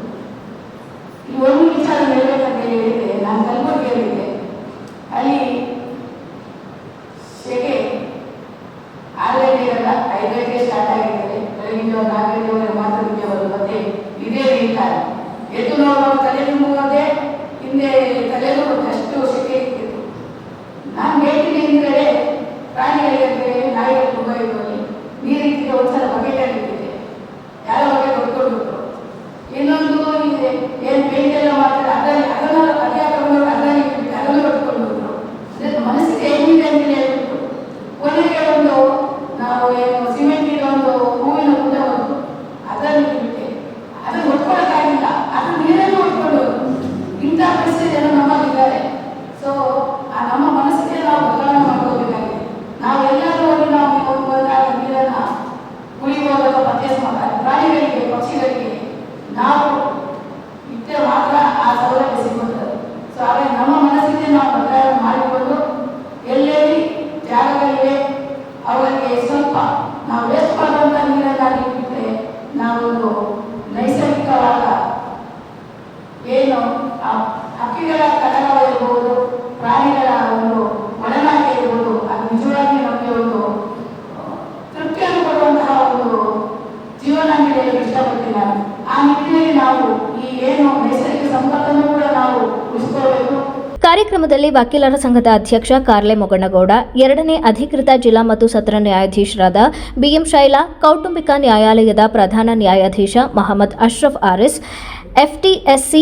ಈ ಒಂದು ವಿಚಾರ ಹೇಳ್ಬೇಕಂತ ಹೇಳಿದ್ರೆ, ನಾನು ಕಲಬುರಗಿಯಲ್ಲಿದ್ದೆ. ಅಲ್ಲಿ ಸೆಕೆ 6 ಗಂಟೆಗೆಲ್ಲ 5 ಗಂಟೆಗೆ ಸ್ಟಾರ್ಟ್ ಆಗಿರ್ತದೆ. ಬೆಳಗಿನ 4 ಗಂಟೆವರೆಗೆ ಮಾತ್ರ ನಿದ್ದೆ ಬರೋದು. ಮತ್ತೆ ಇದೇ ರೀತಿ ಎದ್ದು ನೋಡುವ ತಲೆನೋವುದೇ ಹಿಂದೆ ತಲೆನೋವು ಅಷ್ಟು ಸೆಕೆ ಇರ್ತಿತ್ತು. ನಾನು ಹೇಳ್ತೀನಿ ಅಂದರೆ ಪ್ರಾಣಿಗಳಿಗೆ, ನಾಯಿಗಳು ತುಂಬ ಇರುವಲ್ಲಿ ನೀರಿಟ್ಟಿಗೆ ಒಂದ್ಸಲ ಬಕೆಟ್ ಆಗಿರ್ತಿದೆ. ಯಾರ ಬಗ್ಗೆ ಕೊಟ್ಕೊಂಡ್ಬಿಟ್ರು. ಇನ್ನೊಂದು ಇದೆ, ಏನು ಪೇಂಟ್ ಎಲ್ಲ ಮಾಡ್ತಾರೆ, ಅದನ್ನು ಅದೇ ಹಾಕೊಂಡು ಅದನ್ನು ಇಟ್ಬಿಟ್ಟು ಅದನ್ನು ಕೊಟ್ಕೊಂಡ್ಬಿಟ್ರು. ಮನಸ್ಸಿಗೆ ಹೆಂಗಿದೆ ಅಂತ ಹೇಳ್ಬಿಟ್ಟು ಕೊನೆಗೆ ಒಂದು ನಾವು ಏನು ಸಿಮೆಂಟ್ ಒಂದು ಹೂವಿನ ಗುಡ್ಡ ಒಂದು ಅದನ್ನು ಇಟ್ಬಿಟ್ಟೆ. ಅದನ್ನು ಒಟ್ಕೊಳ್ಳೋಕ್ಕಾಗಿಲ್ಲ, ಅದು ನೀರನ್ನು ಒಟ್ಕೊಂಡು ಇಂಥ ಪರಿಸ್ಥಿತಿಯನ್ನು ನಮ್ಮಲ್ಲಿದ್ದಾರೆ. ಸೊ ನಮ್ಮ ಮನಸ್ಸಿಗೆ ನಾವು ಬದಲಾವಣೆ ಮಾಡ್ಕೋಬೇಕಾಗಿದೆ. ನಾವೆಲ್ಲರೂ ಹೋಗಿ ನಾವು ಬಂದಾಗ ನೀರನ್ನು ಕುಡಿಯುವಾಗ ಪರ್ಚೇಸ್ ಮಾಡ್ತಾರೆ. ಪ್ರಾಣಿಗಳಿಗೆ, ಪಕ್ಷಿಗಳಿಗೆ ನಾವು ಇಟ್ಟರೆ ಮಾತ್ರ ಆ ಸೌಲಭ್ಯ ಸಿಗುತ್ತದೆ. ಸೊ ಹಾಗಾಗಿ ನಮ್ಮ ಮನಸ್ಸಿಗೆ ನಾವು ಬದಲಾವಣೆ ಮಾಡಿಕೊಂಡು ಎಲ್ಲೆಲ್ಲಿ ಜಾಗಗಳಿವೆ ಅವರಿಗೆ ಸ್ವಲ್ಪ ನಾವು ವೇಸ್ಟ್ ಮಾಡುವಂಥ ನೀರನ್ನಾಗಿ ಬಿಟ್ಟರೆ ನಾವೊಂದು ನೈಸರ್ಗಿಕವಾದ ಏನು ಹಕ್ಕಿಗಳ ಕಟಕ ಇರ್ಬೋದು, ಪ್ರಾಣಿಗಳ ಒಂದು ಒಳನಾಟ ಇರ್ಬೋದು, ಅದು ನಿಜವಾಗಿ ನಮಗೆ ಒಂದು ತೃಪ್ತಿಯನ್ನು ಕೊಡುವಂತಹ ಒಂದು ಜೀವನ ನೀಡಲು ಇಷ್ಟಪಡ್ತೀನಿ ನಾನು. ಆ ನಿಟ್ಟಿನಲ್ಲಿ ನಾವು ಈ ಏನು ನೈಸರ್ಗಿಕ ಸಂಪತ್ತನ್ನು ಕೂಡ ನಾವು ಉಳಿಸ್ಕೋಬೇಕು. ಕಾರ್ಯಕ್ರಮದಲ್ಲಿ ವಕೀಲರ ಸಂಘದ ಅಧ್ಯಕ್ಷ ಕಾರ್ಲೆ ಮೊಗಣ್ಣಗೌಡ, 2ನೇ ಅಧಿಕೃತ ಜಿಲ್ಲಾ ಮತ್ತು ಸತ್ರ ನ್ಯಾಯಾಧೀಶರಾದ BM ಶೈಲಾ, ಕೌಟುಂಬಿಕ ನ್ಯಾಯಾಲಯದ ಪ್ರಧಾನ ನ್ಯಾಯಾಧೀಶ ಮಹಮ್ಮದ್ ಅಶ್ರಫ್ ಆರಿಸ್, FTSC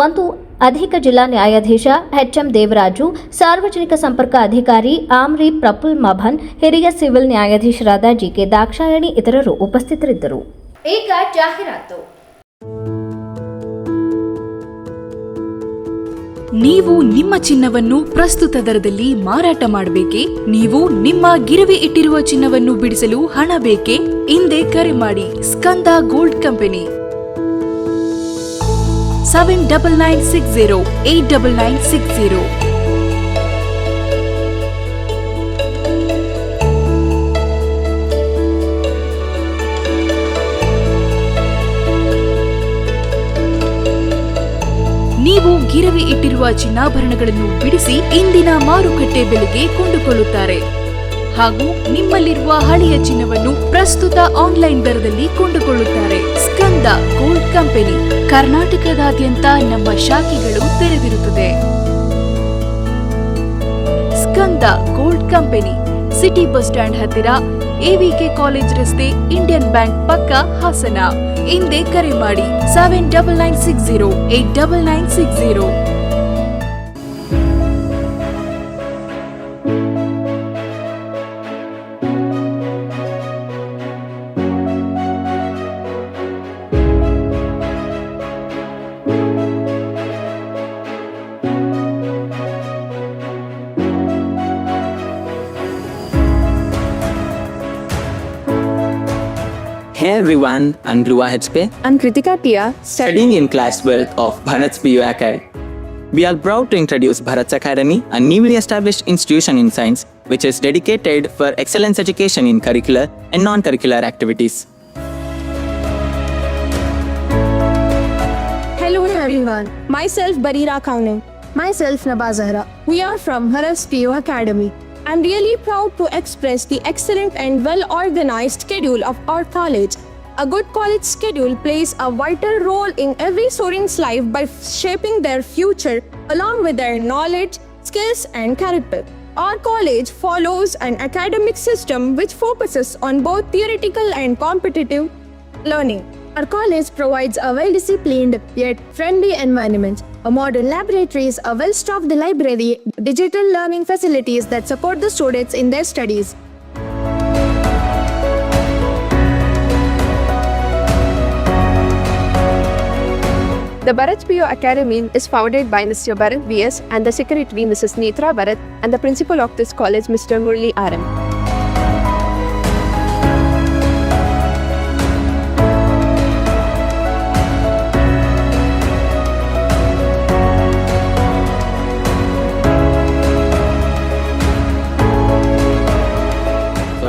1 ಅಧಿಕ ಜಿಲ್ಲಾ ನ್ಯಾಯಾಧೀಶ ಎಚ್ಎಂ ದೇವರಾಜು, ಸಾರ್ವಜನಿಕ ಸಂಪರ್ಕ ಅಧಿಕಾರಿ ಆಮ್ರಿ ಪ್ರಫುಲ್ ಮಭನ್, ಹಿರಿಯ ಸಿವಿಲ್ ನ್ಯಾಯಾಧೀಶರಾದ ಜಿಕೆ ದಾಕ್ಷಾಯಣಿ ಇತರರು ಉಪಸ್ಥಿತರಿದ್ದರು. ಈಗ ಜಾಹೀರಾತು. ನೀವು ನಿಮ್ಮ ಚಿನ್ನವನ್ನು ಪ್ರಸ್ತುತ ದರದಲ್ಲಿ ಮಾರಾಟ ಮಾಡಬೇಕೇ? ನೀವು ನಿಮ್ಮ ಗಿರವಿ ಇಟ್ಟಿರುವ ಚಿನ್ನವನ್ನು ಬಿಡಿಸಲು ಹಣ ಬೇಕೇ? ಹಿಂದೆ ಕರೆ ಮಾಡಿ ಸ್ಕಂದ ಗೋಲ್ಡ್ ಕಂಪನಿ 7996089960. ನೀವು ಗಿರವಿ ಇಟ್ಟಿರುವ ಚಿನ್ನಾಭರಣಗಳನ್ನು ಬಿಡಿಸಿ ಇಂದಿನ ಮಾರುಕಟ್ಟೆ ಬೆಲೆಗೆ ಕೊಂಡುಕೊಳ್ಳುತ್ತಾರೆ ಹಾಗೂ ನಿಮ್ಮಲ್ಲಿರುವ ಹಳೆಯ ಚಿನ್ನವನ್ನು ಪ್ರಸ್ತುತ ಆನ್ಲೈನ್ ದರದಲ್ಲಿ ಕೊಂಡುಕೊಳ್ಳುತ್ತಾರೆ. ಸ್ಕಂದ ಗೋಲ್ಡ್ ಕಂಪನಿ ಕರ್ನಾಟಕದಾದ್ಯಂತ ನಮ್ಮ ಶಾಖೆಗಳು ತೆರೆದಿರುತ್ತದೆ. Skanda gold company city bus stand ಹತ್ತಿರ, ಎವಿಕೆ ಕಾಲೇಜ್ ರಸ್ತೆ, ಇಂಡಿಯನ್ ಬ್ಯಾಂಕ್ ಪಕ್ಕ, ಹಾಸನ. ಹಿಂದೆ ಕರೆ ಮಾಡಿ 7996089960. Hey everyone, I'm Dhruva HP. I'm Kritika Tia, Studying in class 12 of Bharat's PU Academy. We are proud to introduce Bharat's Academy, a newly established institution in science which is dedicated for excellence education in curricular and non-curricular activities. Hello everyone, myself Barira Kauning. Myself Naba Zahra. We are from Bharat's PU Academy. I'm really proud to express the excellent and well-organized schedule of our college. A good college schedule plays a vital role in every student's life by shaping their future along with their knowledge, skills and character. Our college follows an academic system which focuses on both theoretical and competitive learning. Our college provides a well-disciplined yet friendly environment, a modern laboratories, a well-stocked library, digital learning facilities that support the students in their studies. The Bharat PU Academy is founded by Mr. Bharat VS and the secretary Mrs. Netra Bharat and the principal of this college Mr. Murli RM.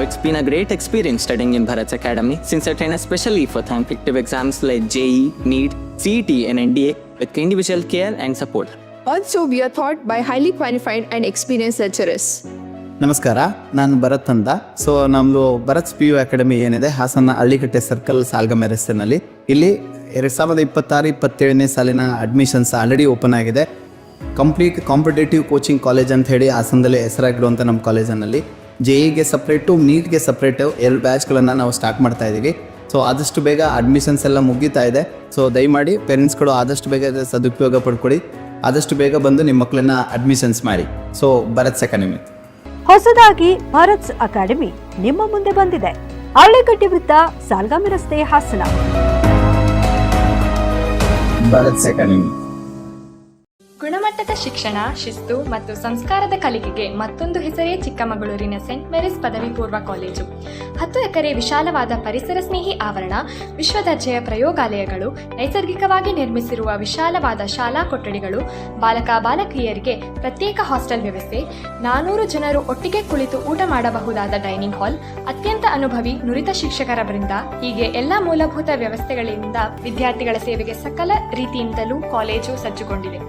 It's been a great experience studying in Bharat's Academy since I train especially for competitive exams like JEE, NEET, CET and NDA with individual care and support. Also, we are taught by highly qualified and experienced lecturers. ನಮಸ್ಕಾರ, ನಾನು ಭರತ್ ಅಂತ. So ನಮ್ಮದು ಭರತ್ಸ್ PU academy ಏನಿದೆ Hassan ಹಳ್ಳಿಕಟ್ಟೆ circle ಸಾಲ್ಗಮೆ ರಸ್ತೆನಲ್ಲಿ, ಇಲ್ಲಿ 2026-27ನೇ ಸಾಲಿನ admissions already open ಆಗಿದೆ. Complete competitive coaching college ಅಂತ ಹೇಳಿ ಹಾಸನದಲ್ಲಿ ಹೆಸರಾಗಿರುವಂಥ ನಮ್ಮ ಕಾಲೇಜಿನಲ್ಲಿ JEಗೆ ಸಪ್ರೇಟು, ನೀಟ್ಗೆ ಸಪ್ರೇಟು 2 ಬ್ಯಾಚ್ಗಳನ್ನು ನಾವು ಸ್ಟಾರ್ಟ್ ಮಾಡ್ತಾ ಇದ್ದೀವಿ. ಸೊ ಆದಷ್ಟು ಬೇಗ ಅಡ್ಮಿಷನ್ಸ್ ಎಲ್ಲ ಮುಗೀತಾ ಇದೆ. ಸೊ ದಯಮಾಡಿ ಪೇರೆಂಟ್ಸ್ಗಳು ಆದಷ್ಟು ಬೇಗ ಸದುಪಯೋಗ ಪಡ್ಕೊಳ್ಳಿ, ಆದಷ್ಟು ಬೇಗ ಬಂದು ನಿಮ್ಮ ಮಕ್ಕಳನ್ನ ಅಡ್ಮಿಷನ್ಸ್ ಮಾಡಿ. ಸೊ ಭರತ್ಸ್ ಅಕಾಡೆಮಿ ಹೊಸದಾಗಿ ಭರತ್ಸ್ ಅಕಾಡೆಮಿ ನಿಮ್ಮ ಮುಂದೆ ಬಂದಿದೆ. ಹಳ್ಳಿಕಟ್ಟಿ ವೃತ್ತ, ಸಾಲ್ಗಾಮಿ ರಸ್ತೆ, ಹಾಸನ. ಭರತ್ಸ್ ಅಕಾಡೆಮಿ ಗುಣಮಟ್ಟದ ಶಿಕ್ಷಣ, ಶಿಸ್ತು ಮತ್ತು ಸಂಸ್ಕಾರದ ಕಲಿಕೆಗೆ ಮತ್ತೊಂದು ಹೆಸರೇ ಚಿಕ್ಕಮಗಳೂರಿನ ಸೆಂಟ್ ಮೇರಿಸ್ ಪದವಿ ಪೂರ್ವ ಕಾಲೇಜು. 10 ಎಕರೆ ವಿಶಾಲವಾದ ಪರಿಸರ ಸ್ನೇಹಿ ಆವರಣ, ವಿಶ್ವದರ್ಜೆಯ ಪ್ರಯೋಗಾಲಯಗಳು, ನೈಸರ್ಗಿಕವಾಗಿ ನಿರ್ಮಿಸಿರುವ ವಿಶಾಲವಾದ ಶಾಲಾ ಕೊಠಡಿಗಳು, ಬಾಲಕ ಬಾಲಕಿಯರಿಗೆ ಪ್ರತ್ಯೇಕ ಹಾಸ್ಟೆಲ್ ವ್ಯವಸ್ಥೆ, 400 ಜನರು ಒಟ್ಟಿಗೆ ಕುಳಿತು ಊಟ ಮಾಡಬಹುದಾದ ಡೈನಿಂಗ್ ಹಾಲ್, ಅತ್ಯಂತ ಅನುಭವಿ ನುರಿತ ಶಿಕ್ಷಕರ ವೃಂದ, ಹೀಗೆ ಎಲ್ಲ ಮೂಲಭೂತ ವ್ಯವಸ್ಥೆಗಳಿಂದ ವಿದ್ಯಾರ್ಥಿಗಳ ಸೇವೆಗೆ ಸಕಲ ರೀತಿಯಿಂದಲೂ ಕಾಲೇಜು ಸಜ್ಜುಗೊಂಡಿದೆ.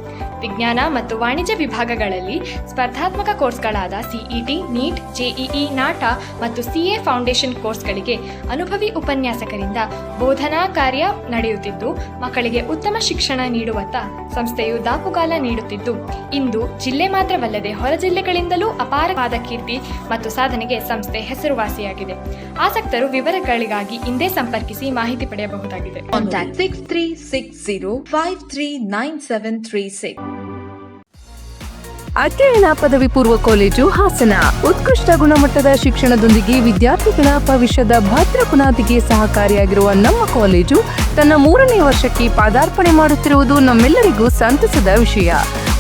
ವಿಜ್ಞಾನ ವಿಜ್ಞಾನ ಮತ್ತು ವಾಣಿಜ್ಯ ವಿಭಾಗಗಳಲ್ಲಿ ಸ್ಪರ್ಧಾತ್ಮಕ ಕೋರ್ಸ್ಗಳಾದ ಸಿಇಟಿ, ನೀಟ್, ಜೆಇಇ, ನಾಟ ಮತ್ತು ಸಿಎ ಫೌಂಡೇಶನ್ ಕೋರ್ಸ್ಗಳಿಗೆ ಅನುಭವಿ ಉಪನ್ಯಾಸಕರಿಂದ ಬೋಧನಾ ಕಾರ್ಯ ನಡೆಯುತ್ತಿದ್ದು, ಮಕ್ಕಳಿಗೆ ಉತ್ತಮ ಶಿಕ್ಷಣ ನೀಡುವತ್ತ ಸಂಸ್ಥೆಯು ದಾಪುಗಾಲ ನೀಡುತ್ತಿದ್ದು, ಇಂದು ಜಿಲ್ಲೆ ಮಾತ್ರವಲ್ಲದೆ ಹೊರ ಜಿಲ್ಲೆಗಳಿಂದಲೂ ಅಪಾರವಾದ ಕೀರ್ತಿ ಮತ್ತು ಸಾಧನೆಗೆ ಸಂಸ್ಥೆ ಹೆಸರುವಾಸಿಯಾಗಿದೆ. ಆಸಕ್ತರು ವಿವರಗಳಿಗಾಗಿ ಹಿಂದೆ ಸಂಪರ್ಕಿಸಿ ಮಾಹಿತಿ ಪಡೆಯಬಹುದಾಗಿದೆ. Contact 6360539736. ಅಧ್ಯಯನ ಪದವಿ ಪೂರ್ವ ಕಾಲೇಜು ಹಾಸನ ಉತ್ಕೃಷ್ಟ ಗುಣಮಟ್ಟದ ಶಿಕ್ಷಣದೊಂದಿಗೆ ವಿದ್ಯಾರ್ಥಿಗಳ ಭವಿಷ್ಯದ ಭದ್ರ ಬುನಾದಿಗೆ ಸಹಕಾರಿಯಾಗಿರುವ ನಮ್ಮ ಕಾಲೇಜು ತನ್ನ 3ನೇ ವರ್ಷಕ್ಕೆ ಪಾದಾರ್ಪಣೆ ಮಾಡುತ್ತಿರುವುದು ನಮ್ಮೆಲ್ಲರಿಗೂ ಸಂತಸದ ವಿಷಯ.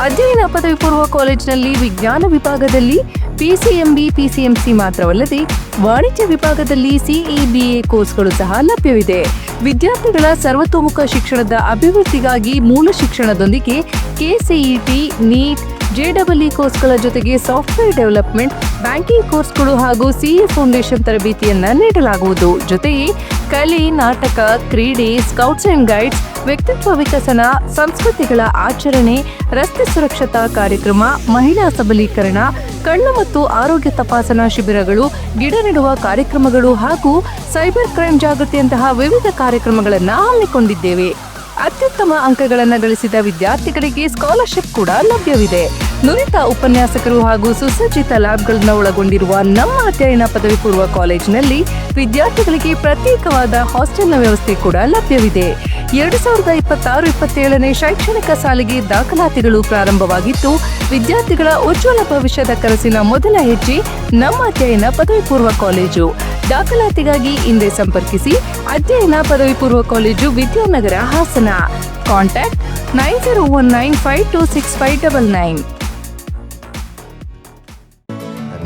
ಅಧ್ಯಯನ ಪದವಿ ಪೂರ್ವ ಕಾಲೇಜಿನಲ್ಲಿ ವಿಜ್ಞಾನ ವಿಭಾಗದಲ್ಲಿ ಪಿಸಿಎಂಬಿ, ಪಿಸಿಎಂಸಿ ಮಾತ್ರವಲ್ಲದೆ ವಾಣಿಜ್ಯ ವಿಭಾಗದಲ್ಲಿ ಸಿಇಬಿಎ ಕೋರ್ಸ್ಗಳು ಸಹ ಲಭ್ಯವಿದೆ. ವಿದ್ಯಾರ್ಥಿಗಳ ಸರ್ವತೋಮುಖ ಶಿಕ್ಷಣದ ಅಭಿವೃದ್ಧಿಗಾಗಿ ಮೂಲ ಶಿಕ್ಷಣದೊಂದಿಗೆ ಕೆಸಿಇಟಿ, ನೀಟ್, ಜೆಡಬ್ಲ್ಇ ಕೋರ್ಸ್ಗಳ ಜೊತೆಗೆ ಸಾಫ್ಟ್ವೇರ್ ಡೆವಲಪ್ಮೆಂಟ್, ಬ್ಯಾಂಕಿಂಗ್ ಕೋರ್ಸ್ಗಳು ಹಾಗೂ ಸಿಎ ಫೌಂಡೇಶನ್ ತರಬೇತಿಯನ್ನ ನೀಡಲಾಗುವುದು. ಜೊತೆಗೆ ಕಲೆ, ನಾಟಕ, ಕ್ರೀಡೆ, ಸ್ಕೌಟ್ಸ್ ಅಂಡ್ ಗೈಡ್ಸ್, ವ್ಯಕ್ತಿತ್ವ ವಿಕಸನ, ಸಂಸ್ಕೃತಿಗಳ ಆಚರಣೆ, ರಸ್ತೆ ಸುರಕ್ಷತಾ ಕಾರ್ಯಕ್ರಮ, ಮಹಿಳಾ ಸಬಲೀಕರಣ, ಕಣ್ಣು ಮತ್ತು ಆರೋಗ್ಯ ತಪಾಸಣಾ ಶಿಬಿರಗಳು, ಗಿಡ ನೆಡುವ ಕಾರ್ಯಕ್ರಮಗಳು ಹಾಗೂ ಸೈಬರ್ ಕ್ರೈಮ್ ಜಾಗೃತಿಯಂತಹ ವಿವಿಧ ಕಾರ್ಯಕ್ರಮಗಳನ್ನು ಹಮ್ಮಿಕೊಂಡಿದ್ದೇವೆ. ಅತ್ಯುತ್ತಮ ಅಂಕಗಳನ್ನು ಗಳಿಸಿದ ವಿದ್ಯಾರ್ಥಿಗಳಿಗೆ ಸ್ಕಾಲರ್ಶಿಪ್ ಕೂಡ ಲಭ್ಯವಿದೆ. ನುರಿತ ಉಪನ್ಯಾಸಕರು ಹಾಗೂ ಸುಸಜ್ಜಿತ ಲ್ಯಾಬ್ಗಳನ್ನು ಒಳಗೊಂಡಿರುವ ನಮ್ಮ ಅಧ್ಯಯನ ಪದವಿ ಪೂರ್ವ ಕಾಲೇಜಿನಲ್ಲಿ ವಿದ್ಯಾರ್ಥಿಗಳಿಗೆ ಪ್ರತ್ಯೇಕವಾದ ಹಾಸ್ಟೆಲ್ನ ವ್ಯವಸ್ಥೆ ಕೂಡ ಲಭ್ಯವಿದೆ. 2026-27ನೇ ಶೈಕ್ಷಣಿಕ ಸಾಲಿಗೆ ದಾಖಲಾತಿಗಳು ಪ್ರಾರಂಭವಾಗಿದ್ದು, ವಿದ್ಯಾರ್ಥಿಗಳ ಉಜ್ವಲ ಭವಿಷ್ಯದ ಕನಸಿನ ಮೊದಲ ಹೆಜ್ಜೆ ನಮ್ಮ ಅಧ್ಯಯನ ಪದವಿ ಪೂರ್ವ ಕಾಲೇಜು. ದಾಖಲಾತಿಗಾಗಿ ಹಿಂದೆ ಸಂಪರ್ಕಿಸಿ. ಅಧ್ಯಯನ ಪದವಿ ಪೂರ್ವ ಕಾಲೇಜು, ವಿದ್ಯಾನಗರ, ಹಾಸನ. ಕಾಂಟ್ಯಾಕ್ಟ್ 9019526599.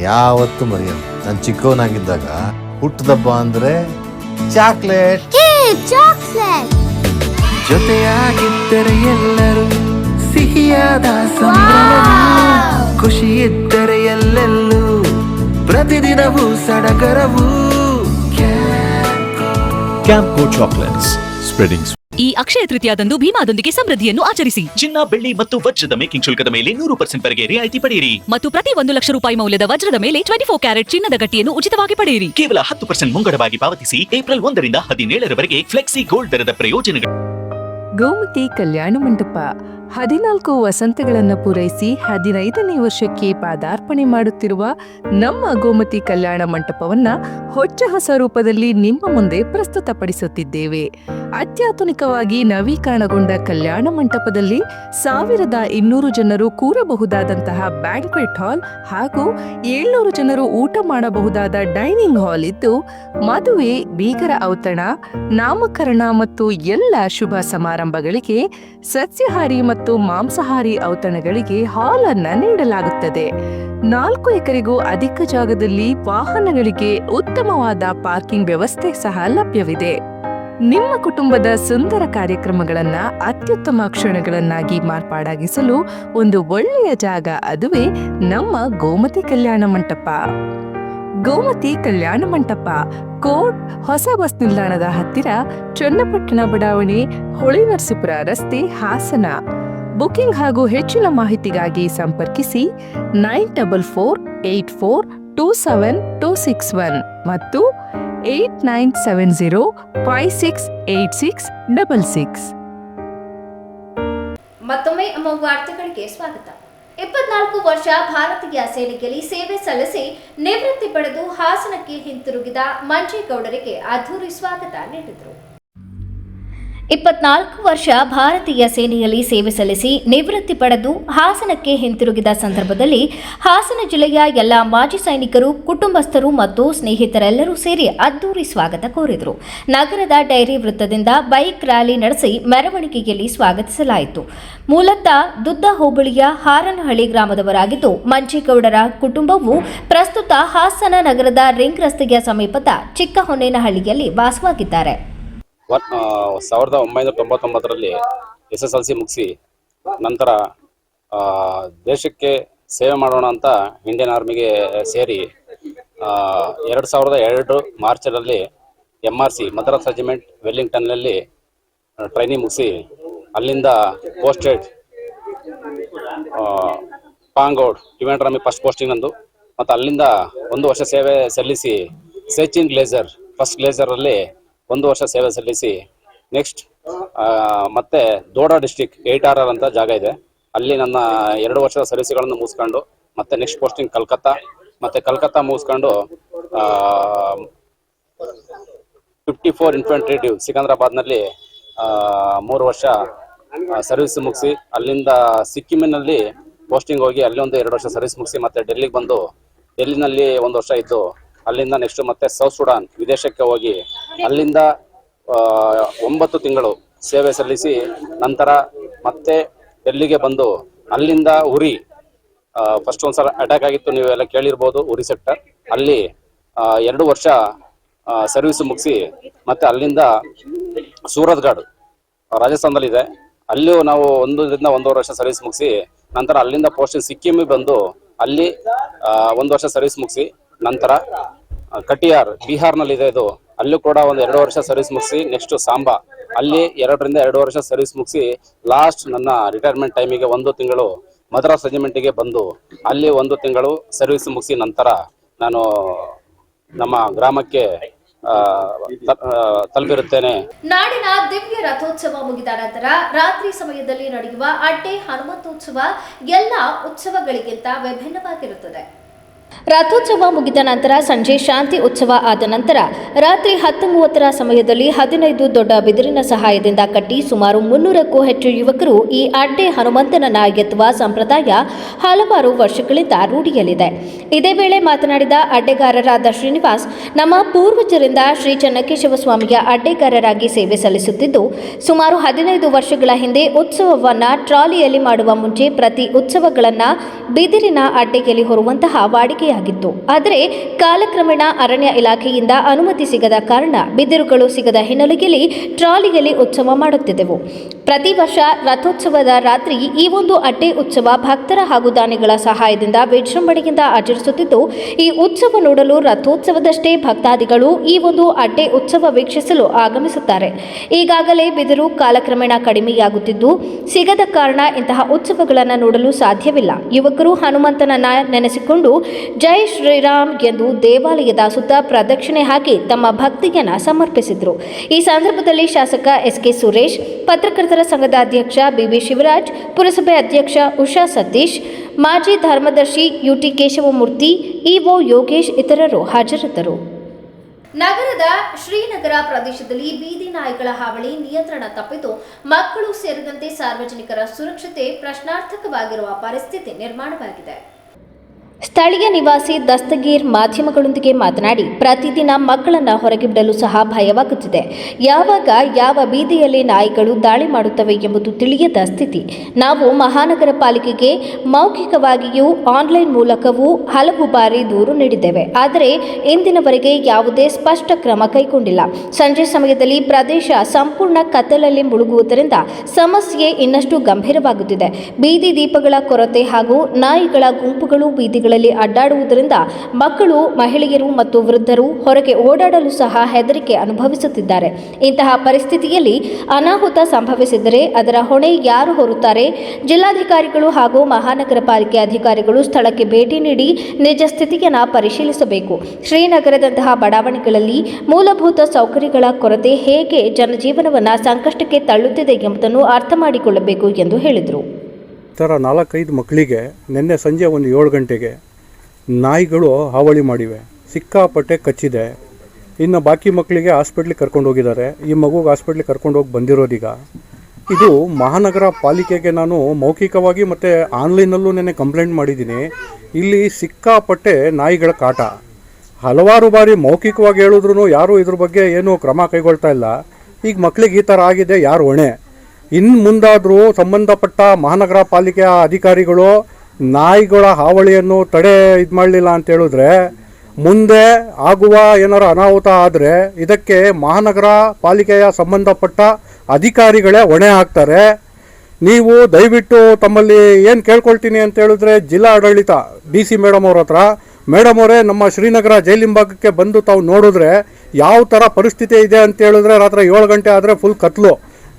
ಯಾವತ್ತು ಮರೆಯಲ್ಲ. ನಾನು ಚಿಕ್ಕವನಾಗಿದ್ದಾಗ ಹುಟ್ಟದಬ್ಬ ಅಂದ್ರೆ ಚಾಕ್ಲೇಟ್. ಜೊತೆಯಾಗಿದ್ದರೆ ಎಲ್ಲರೂ ಸಿಹಿಯಾದ ಸಂಭ್ರಮ, ಖುಷಿ ಇದ್ದರೆ ಎಲ್ಲೆಲ್ಲೂ ಪ್ರತಿದಿನವೂ ಸಡಗರವು. Campco chocolates, spreading. ಈ ಅಕ್ಷಯ ತೃತೀಯದಂದು ಭೀಮಾದೊಂದಿಗೆ ಸಮೃದ್ಧಿಯನ್ನು ಆಚರಿಸಿ. ಚಿನ್ನ, ಬೆಳ್ಳಿ ಮತ್ತು ವಜ್ರದ ಮೇಕಿಂಗ್ ಶುಲ್ಕದ ಮೇಲೆ 100% ವರೆಗೆ ರಿಯಾಯಿತಿ ಪಡೆಯಿರಿ ಮತ್ತು ಪ್ರತಿ 1 ಲಕ್ಷ ರೂಪಾಯಿ ಮೌಲ್ಯದ ವಜ್ರದ ಮೇಲೆ 24 ಕ್ಯಾರೆಟ್ ಚಿನ್ನದ ಗಟ್ಟಿಯನ್ನು ಉಚಿತವಾಗಿ ಪಡೆಯಿರಿ. ಕೇವಲ 10% ಮುಂಗಡವಾಗಿ ಪಾವತಿಸಿ. ಏಪ್ರಿಲ್ 1ರಿಂದ 17ರವರೆಗೆ ಫ್ಲೆಕ್ಸಿ ಗೋಲ್ಡ್ ದರದ ಪ್ರಯೋಜನಗಳು. ಗೋಮತಿ ಕಲ್ಯಾಣ ಮಂಟಪ 14 ವಸಂತಗಳನ್ನು ಪೂರೈಸಿ 15ನೇ ವರ್ಷಕ್ಕೆ ಪಾದಾರ್ಪಣೆ ಮಾಡುತ್ತಿರುವ ನಮ್ಮ ಗೋಮತಿ ಕಲ್ಯಾಣ ಮಂಟಪವನ್ನ ಹೊಚ್ಚ ಹೊಸ ರೂಪದಲ್ಲಿ ನಿಮ್ಮ ಮುಂದೆ ಪ್ರಸ್ತುತಪಡಿಸುತ್ತಿದ್ದೇವೆ. ಅತ್ಯಾಧುನಿಕವಾಗಿ ನವೀಕರಣಗೊಂಡ ಕಲ್ಯಾಣ ಮಂಟಪದಲ್ಲಿ 1200 ಜನರು ಕೂರಬಹುದಾದಂತಹ ಬ್ಯಾಂಕ್ವೆಟ್ ಹಾಲ್ ಹಾಗೂ 700 ಜನರು ಊಟ ಮಾಡಬಹುದಾದ ಡೈನಿಂಗ್ ಹಾಲ್ ಇದ್ದು, ಮದುವೆ, ಬೀಗರ ಔತಣ, ನಾಮಕರಣ ಮತ್ತು ಎಲ್ಲ ಶುಭ ಸಮಾರಂಭಗಳಿಗೆ ಸಸ್ಯಾಹಾರಿ ಮತ್ತು ಮಾಂಸಾಹಾರಿ ಔತಣಗಳಿಗೆ ಹಾಲ್ ಅನ್ನ ನೀಡಲಾಗುತ್ತದೆ. 4 ಎಕರೆಗೂ ಅಧಿಕ ಜಾಗದಲ್ಲಿ ವಾಹನಗಳಿಗೆ ಉತ್ತಮವಾದ ಪಾರ್ಕಿಂಗ್ ವ್ಯವಸ್ಥೆ ಸಹ ಲಭ್ಯವಿದೆ. ನಿಮ್ಮ ಕುಟುಂಬದ ಸುಂದರ ಕಾರ್ಯಕ್ರಮಗಳನ್ನ ಅತ್ಯುತ್ತಮ ಕ್ಷಣಗಳನ್ನಾಗಿ ಮಾರ್ಪಾಡಾಗಿಸಲು ಒಂದು ಒಳ್ಳೆಯ ಜಾಗ, ಅದುವೇ ನಮ್ಮ ಗೋಮತಿ ಕಲ್ಯಾಣ ಮಂಟಪ. ಗೋಮತಿ ಕಲ್ಯಾಣ ಮಂಟಪ, ಕೋಟ್ ಹೊಸ ಬಸ್ ನಿಲ್ದಾಣದ ಹತ್ತಿರ, ಚನ್ನಪಟ್ಟಣ ಬಡಾವಣೆ, ಹೊಳೆನರಸೀಪುರ ರಸ್ತೆ, ಹಾಸನ. ಬುಕಿಂಗ್ ಹಾಗೂ ಹೆಚ್ಚಿನ ಮಾಹಿತಿಗಾಗಿ ಸಂಪರ್ಕಿಸಿ 9484272661 ಮತ್ತು 8970568666. ಮತ್ತೊಮ್ಮೆ ನಮ್ಮ ವಾರ್ತೆಗಳಿಗೆ ಸ್ವಾಗತ. 24 ವರ್ಷ ಭಾರತೀಯ ಸೇನೆಯಲ್ಲಿ ಸೇವೆ ಸಲ್ಲಿಸಿ ನಿವೃತ್ತಿ ಪಡೆದು ಹಾಸನಕ್ಕೆ ಹಿಂತಿರುಗಿದ ಮಂಜೇಗೌಡರಿಗೆ ಅದ್ಧೂರಿ ಸ್ವಾಗತ ನೀಡಿದರು. 24 ವರ್ಷ ಭಾರತೀಯ ಸೇನೆಯಲ್ಲಿ ಸೇವೆ ಸಲ್ಲಿಸಿ ನಿವೃತ್ತಿ ಪಡೆದು ಹಾಸನಕ್ಕೆ ಹಿಂತಿರುಗಿದ ಸಂದರ್ಭದಲ್ಲಿ ಹಾಸನ ಜಿಲ್ಲೆಯ ಎಲ್ಲ ಮಾಜಿ ಸೈನಿಕರು, ಕುಟುಂಬಸ್ಥರು ಮತ್ತು ಸ್ನೇಹಿತರೆಲ್ಲರೂ ಸೇರಿ ಅದ್ದೂರಿ ಸ್ವಾಗತ ಕೋರಿದರು. ನಗರದ ಡೈರಿ ವೃತ್ತದಿಂದ ಬೈಕ್ ರ್ಯಾಲಿ ನಡೆಸಿ ಮೆರವಣಿಗೆಯಲ್ಲಿ ಸ್ವಾಗತಿಸಲಾಯಿತು. ಮೂಲತಃ ದುದ್ದ ಹೋಬಳಿಯ ಹಾರನಹಳ್ಳಿ ಗ್ರಾಮದವರಾಗಿದ್ದು, ಮಂಜೇಗೌಡರ ಕುಟುಂಬವು ಪ್ರಸ್ತುತ ಹಾಸನ ನಗರದ ರಿಂಗ್ ರಸ್ತೆಯ ಸಮೀಪದ ಚಿಕ್ಕಹೊನ್ನೇನಹಳ್ಳಿಯಲ್ಲಿ ವಾಸವಾಗಿದ್ದಾರೆ. 1999ರಲ್ಲಿ SSLC ಮುಗಿಸಿ ನಂತರ ದೇಶಕ್ಕೆ ಸೇವೆ ಮಾಡೋಣ ಅಂತ ಇಂಡಿಯನ್ ಆರ್ಮಿಗೆ ಸೇರಿ 2002 ಮಾರ್ಚಲ್ಲಿ MRC ಮದ್ರಾಸ್ ರೆಜಿಮೆಂಟ್ ವೆಲ್ಲಿಂಗ್ಟನ್ನಲ್ಲಿ ಟ್ರೈನಿಂಗ್ ಮುಗಿಸಿ ಅಲ್ಲಿಂದ posted Pangode event army first posting ನಂದು. ಮತ್ತು ಅಲ್ಲಿಂದ 1 ವರ್ಷ ಸೇವೆ ಸಲ್ಲಿಸಿ ಸೇಚಿನ್ ಗ್ಲೇಸರ್ ಫಸ್ಟ್ ಗ್ಲೇಸರಲ್ಲಿ 1 ವರ್ಷ ಸೇವೆ ಸಲ್ಲಿಸಿ ನೆಕ್ಸ್ಟ್ ಮತ್ತೆ ದೋಡಾ ಡಿಸ್ಟಿಕ್ 8RR ಅಂತ ಜಾಗ ಇದೆ, ಅಲ್ಲಿ ನನ್ನ 2 ವರ್ಷದ ಸರ್ವಿಸ್ಗಳನ್ನು ಮುಗಿಸ್ಕೊಂಡು ಮತ್ತೆ ನೆಕ್ಸ್ಟ್ ಪೋಸ್ಟಿಂಗ್ ಕಲ್ಕತ್ತಾ, ಮತ್ತೆ ಕಲ್ಕತ್ತಾ ಮುಗಿಸ್ಕೊಂಡು 54 ಇನ್ಫೆಂಟ್ರಿ ಡ್ಯೂ ಸಿಕಂದ್ರಾಬಾದ್ನಲ್ಲಿ 3 ವರ್ಷ ಸರ್ವಿಸ್ ಮುಗಿಸಿ ಅಲ್ಲಿಂದ ಸಿಕ್ಕಿಮಿನಲ್ಲಿ ಪೋಸ್ಟಿಂಗ್ ಹೋಗಿ ಅಲ್ಲಿ ಒಂದು 2 ವರ್ಷ ಸರ್ವಿಸ್ ಮುಗಿಸಿ ಮತ್ತೆ ಡೆಲ್ಲಿಗೆ ಬಂದು ಡೆಲ್ಲಿನಲ್ಲಿ 1 ವರ್ಷ ಇದ್ದು ಅಲ್ಲಿಂದ ನೆಕ್ಸ್ಟ್ ಮತ್ತೆ ಸೌತ್ ಸುಡಾನ್ ವಿದೇಶಕ್ಕೆ ಹೋಗಿ ಅಲ್ಲಿಂದ 9 ತಿಂಗಳು ಸೇವೆ ಸಲ್ಲಿಸಿ ನಂತರ ಮತ್ತೆ ಡೆಲ್ಲಿಗೆ ಬಂದು ಅಲ್ಲಿಂದ ಉರಿ ಫಸ್ಟ್ ಒಂದ್ಸಲ ಅಟ್ಯಾಕ್ ಆಗಿತ್ತು, ನೀವೆಲ್ಲ ಕೇಳಿರ್ಬೋದು, ಉರಿ ಸೆಕ್ಟರ್ ಅಲ್ಲಿ 2 ವರ್ಷ ಸರ್ವಿಸ್ ಮುಗಿಸಿ ಮತ್ತೆ ಅಲ್ಲಿಂದ ಸೂರತ್ಗಢ್ ರಾಜಸ್ಥಾನದಲ್ಲಿದೆ, ಅಲ್ಲಿಯೂ ನಾವು 1 ವರ್ಷ ಸರ್ವಿಸ್ ಮುಗಿಸಿ ನಂತರ ಅಲ್ಲಿಂದ ಪೋಸ್ಟಿಂಗ್ ಸಿಕ್ಕಿಮಿಗೆ ಬಂದು ಅಲ್ಲಿ 1 ವರ್ಷ ಸರ್ವಿಸ್ ಮುಗಿಸಿ ನಂತರ ಕಟಿಯಾರ್ ಬಿಹಾರ್ನಲ್ಲಿದೆ ಇದು, ಅಲ್ಲೂ ಕೂಡ 2 ವರ್ಷ ಸರ್ವಿಸ್ ಮುಗಿಸಿ ನೆಕ್ಸ್ಟ್ ಸಾಂಬಾ ಅಲ್ಲಿ 2 ರಿಂದ 2 ವರ್ಷ ಸರ್ವಿಸ್ ಮುಗಿಸಿ ಲಾಸ್ಟ್ ನನ್ನ ರಿಟೈರ್ಮೆಂಟ್ ಟೈಮಿಗೆ 1 ತಿಂಗಳು ಮದ್ರಾಸ್ ರೆಜಿಮೆಂಟಿಗೆ ಬಂದು ಅಲ್ಲಿ 1 ತಿಂಗಳು ಸರ್ವಿಸ್ ಮುಗಿಸಿ ನಂತರ ನಾನು ನಮ್ಮ ಗ್ರಾಮಕ್ಕೆ ತಲುಪಿರುತ್ತೇನೆ. ನಾಡಿನ ದಿವ್ಯ ರಥೋತ್ಸವ ಮುಗಿದ ನಂತರ ರಾತ್ರಿ ಸಮಯದಲ್ಲಿ ನಡೆಯುವ ಅಡ್ಡೆ ಹನುಮಂತೋತ್ಸವ ಎಲ್ಲ ಉತ್ಸವಗಳಿಗಿಂತ ವಿಭಿನ್ನವಾಗಿರುತ್ತದೆ. ರಥೋತ್ಸವ ಮುಗಿದ ನಂತರ ಸಂಜೆ ಶಾಂತಿ ಉತ್ಸವ ಆದ ನಂತರ ರಾತ್ರಿ 10:30 ಸಮಯದಲ್ಲಿ 15 ದೊಡ್ಡ ಬಿದಿರಿನ ಸಹಾಯದಿಂದ ಕಟ್ಟಿ ಸುಮಾರು 300ಕ್ಕೂ ಹೆಚ್ಚು ಯುವಕರು ಈ ಅಡ್ಡೆ ಹನುಮಂತನನ್ನ ಎತ್ತುವ ಸಂಪ್ರದಾಯ ಹಲವಾರು ವರ್ಷಗಳಿಂದ ರೂಢಿಯಲ್ಲಿದೆ. ಇದೇ ವೇಳೆ ಮಾತನಾಡಿದ ಅಡ್ಡೆಗಾರರಾದ ಶ್ರೀನಿವಾಸ್, ನಮ್ಮ ಪೂರ್ವಜರಿಂದ ಶ್ರೀ ಚೆನ್ನಕೇಶವ ಸ್ವಾಮಿಯ ಅಡ್ಡೆಗಾರರಾಗಿ ಸೇವೆ ಸಲ್ಲಿಸುತ್ತಿದ್ದು ಸುಮಾರು 15 ವರ್ಷಗಳ ಹಿಂದೆ ಉತ್ಸವವನ್ನ ಟ್ರಾಲಿಯಲ್ಲಿ ಮಾಡುವ ಮುಂಚೆ ಪ್ರತಿ ಉತ್ಸವಗಳನ್ನ ಬಿದಿರಿನ ಅಡ್ಡೆಯಲ್ಲಿ ಹೊರುವಂತಹ ವಾಡಿಕೆಯಾಗಿತ್ತು. ಆದರೆ ಕಾಲಕ್ರಮೇಣ ಅರಣ್ಯ ಇಲಾಖೆಯಿಂದ ಅನುಮತಿ ಸಿಗದ ಕಾರಣ ಬಿದಿರುಗಳು ಸಿಗದ ಹಿನ್ನೆಲೆಯಲ್ಲಿ ಟ್ರಾಲಿಯಲ್ಲಿ ಉತ್ಸವ ಮಾಡುತ್ತಿದ್ದೆವು. ಪ್ರತಿ ವರ್ಷ ರಥೋತ್ಸವದ ರಾತ್ರಿ ಈ ಒಂದು ಅಡ್ಡೆ ಉತ್ಸವ ಭಕ್ತರ ಹಾಗೂ ದಾನಿಗಳ ಸಹಾಯದಿಂದ ವಿಜೃಂಭಣೆಯಿಂದ ಆಚರಿಸುತ್ತಿದ್ದು, ಈ ಉತ್ಸವ ನೋಡಲು ರಥೋತ್ಸವದಷ್ಟೇ ಭಕ್ತಾದಿಗಳು ಈ ಒಂದು ಅಡ್ಡೆ ಉತ್ಸವ ವೀಕ್ಷಿಸಲು ಆಗಮಿಸುತ್ತಾರೆ. ಈಗಾಗಲೇ ಬಿದಿರು ಕಾಲಕ್ರಮೇಣ ಕಡಿಮೆಯಾಗುತ್ತಿದ್ದು ಸಿಗದ ಕಾರಣ ಇಂತಹ ಉತ್ಸವಗಳನ್ನು ನೋಡಲು ಸಾಧ್ಯವಿಲ್ಲ. ಯುವಕರು ಹನುಮಂತನನ್ನ ನೆನೆಸಿಕೊಂಡು ಜೈ ಶ್ರೀರಾಮ್ ಎಂದು ದೇವಾಲಯದ ಸುತ್ತ ಪ್ರದಕ್ಷಿಣೆ ಹಾಕಿ ತಮ್ಮ ಭಕ್ತಿಯನ್ನ ಸಮರ್ಪಿಸಿದರು. ಈ ಸಂದರ್ಭದಲ್ಲಿ ಶಾಸಕ ಎಸ್.ಕೆ. ಸುರೇಶ್, ಪತ್ರಕರ್ತರ ಸಂಘದ ಅಧ್ಯಕ್ಷ ಬಿಬಿ ಶಿವರಾಜ್, ಪುರಸಭೆ ಅಧ್ಯಕ್ಷ ಉಷಾ ಸತೀಶ್, ಮಾಜಿ ಧರ್ಮದರ್ಶಿ ಯುಟಿ ಕೇಶವಮೂರ್ತಿ, ಇಒ ಯೋಗೇಶ್ ಇತರರು ಹಾಜರಿದ್ದರು. ನಗರದ ಶ್ರೀನಗರ ಪ್ರದೇಶದಲ್ಲಿ ಬೀದಿ ನಾಯಿಗಳ ಹಾವಳಿ ನಿಯಂತ್ರಣ ತಪ್ಪಿದ್ದು ಮಕ್ಕಳು ಸೇರಿದಂತೆ ಸಾರ್ವಜನಿಕರ ಸುರಕ್ಷತೆ ಪ್ರಶ್ನಾರ್ಥಕವಾಗಿರುವ ಪರಿಸ್ಥಿತಿ ನಿರ್ಮಾಣವಾಗಿದೆ. ಸ್ಥಳೀಯ ನಿವಾಸಿ ದಸ್ತಗೀರ್ ಮಾಧ್ಯಮಗಳೊಂದಿಗೆ ಮಾತನಾಡಿ, ಪ್ರತಿದಿನ ಮಕ್ಕಳನ್ನು ಹೊರಗೆ ಬಿಡಲು ಸಹ ಭಯವಾಗುತ್ತಿದೆ. ಯಾವಾಗ ಯಾವ ಬೀದಿಯಲ್ಲಿ ನಾಯಿಗಳು ದಾಳಿ ಮಾಡುತ್ತವೆ ಎಂಬುದು ತಿಳಿಯದ ಸ್ಥಿತಿ. ನಾವು ಮಹಾನಗರ ಪಾಲಿಕೆಗೆ ಮೌಖಿಕವಾಗಿಯೂ ಆನ್ಲೈನ್ ಮೂಲಕವೂ ಹಲವು ಬಾರಿ ದೂರು ನೀಡಿದ್ದೇವೆ. ಆದರೆ ಇಂದಿನವರೆಗೆ ಯಾವುದೇ ಸ್ಪಷ್ಟ ಕ್ರಮ ಕೈಗೊಂಡಿಲ್ಲ. ಸಂಜೆ ಸಮಯದಲ್ಲಿ ಪ್ರದೇಶ ಸಂಪೂರ್ಣ ಕತ್ತಲಲ್ಲಿ ಮುಳುಗುವುದರಿಂದ ಸಮಸ್ಯೆ ಇನ್ನಷ್ಟು ಗಂಭೀರವಾಗುತ್ತಿದೆ. ಬೀದಿ ದೀಪಗಳ ಕೊರತೆ ಹಾಗೂ ನಾಯಿಗಳ ಗುಂಪುಗಳು ಬೀದಿಗಳ ಅಡ್ಡಾಡುವುದರಿಂದ ಮಕ್ಕಳು, ಮಹಿಳೆಯರು ಮತ್ತು ವೃದ್ಧರು ಹೊರಗೆ ಓಡಾಡಲು ಸಹ ಹೆದರಿಕೆ ಅನುಭವಿಸುತ್ತಿದ್ದಾರೆ. ಇಂತಹ ಪರಿಸ್ಥಿತಿಯಲ್ಲಿ ಅನಾಹುತ ಸಂಭವಿಸಿದರೆ ಅದರ ಹೊಣೆ ಯಾರು ಹೊರುತ್ತಾರೆ? ಜಿಲ್ಲಾಧಿಕಾರಿಗಳು ಹಾಗೂ ಮಹಾನಗರ ಪಾಲಿಕೆ ಅಧಿಕಾರಿಗಳು ಸ್ಥಳಕ್ಕೆ ಭೇಟಿ ನೀಡಿ ನಿಜ ಸ್ಥಿತಿಯನ್ನು ಪರಿಶೀಲಿಸಬೇಕು. ಶ್ರೀನಗರದಂತಹ ಬಡಾವಣೆಗಳಲ್ಲಿ ಮೂಲಭೂತ ಸೌಕರ್ಯಗಳ ಕೊರತೆ ಹೇಗೆ ಜನಜೀವನವನ್ನು ಸಂಕಷ್ಟಕ್ಕೆ ತಳ್ಳುತ್ತಿದೆ ಎಂಬುದನ್ನು ಅರ್ಥ ಮಾಡಿಕೊಳ್ಳಬೇಕು ಎಂದು ಹೇಳಿದರು. 4-5 ಮಕ್ಕಳಿಗೆ ನಿನ್ನೆ ಸಂಜೆ ಒಂದು 7 ಗಂಟೆಗೆ ನಾಯಿಗಳು ಹಾವಳಿ ಮಾಡಿವೆ, ಸಿಕ್ಕಾಪಟ್ಟೆ ಕಚ್ಚಿದೆ. ಇನ್ನು ಬಾಕಿ ಮಕ್ಕಳಿಗೆ ಹಾಸ್ಪಿಟ್ಲಿಗೆ ಕರ್ಕೊಂಡು ಹೋಗಿದ್ದಾರೆ. ಈ ಮಗುಗೆ ಹಾಸ್ಪಿಟ್ಲಿಗೆ ಕರ್ಕೊಂಡು ಹೋಗಿ ಬಂದಿರೋದೀಗ. ಇದು ಮಹಾನಗರ ಪಾಲಿಕೆಗೆ ನಾನು ಮೌಖಿಕವಾಗಿ ಮತ್ತು ಆನ್ಲೈನಲ್ಲೂ ನೆನ್ನೆ ಕಂಪ್ಲೇಂಟ್ ಮಾಡಿದ್ದೀನಿ. ಇಲ್ಲಿ ಸಿಕ್ಕಾಪಟ್ಟೆ ನಾಯಿಗಳ ಕಾಟ. ಹಲವಾರು ಬಾರಿ ಮೌಖಿಕವಾಗಿ ಹೇಳಿದ್ರು ಯಾರೂ ಇದ್ರ ಬಗ್ಗೆ ಏನೂ ಕ್ರಮ ಕೈಗೊಳ್ತಾ ಇಲ್ಲ. ಈಗ ಮಕ್ಕಳಿಗೆ ಈ ಥರ ಆಗಿದೆ, ಯಾರು ಹೊಣೆ? ಇನ್ನು ಮುಂದಾದರೂ ಸಂಬಂಧಪಟ್ಟ ಮಹಾನಗರ ಪಾಲಿಕೆಯ ಅಧಿಕಾರಿಗಳು ನಾಯಿಗಳ ಹಾವಳಿಯನ್ನು ಇದು ಮಾಡಲಿಲ್ಲ ಅಂತ ಹೇಳಿದ್ರೆ ಮುಂದೆ ಆಗುವ ಏನಾರು ಅನಾಹುತ ಆದರೆ ಇದಕ್ಕೆ ಮಹಾನಗರ ಪಾಲಿಕೆಯ ಸಂಬಂಧಪಟ್ಟ ಅಧಿಕಾರಿಗಳೇ ಹೊಣೆ ಹಾಕ್ತಾರೆ. ನೀವು ದಯವಿಟ್ಟು ತಮ್ಮಲ್ಲಿ ಏನು ಕೇಳ್ಕೊಳ್ತೀನಿ ಅಂತ ಹೇಳಿದ್ರೆ ಜಿಲ್ಲಾ ಆಡಳಿತ DC ಮೇಡಮ್ ಅವ್ರ ಹತ್ರ, ಮೇಡಮ್ ಅವರೇ ನಮ್ಮ ಶ್ರೀನಗರ ಜೈಲಿಂಬಾಗಕ್ಕೆ ಬಂದು ತಾವು ನೋಡಿದ್ರೆ ಯಾವ ಥರ ಪರಿಸ್ಥಿತಿ ಇದೆ ಅಂತ ಹೇಳಿದ್ರೆ ರಾತ್ರಿ 7 ಗಂಟೆ ಆದರೆ ಫುಲ್ ಕತ್ಲು.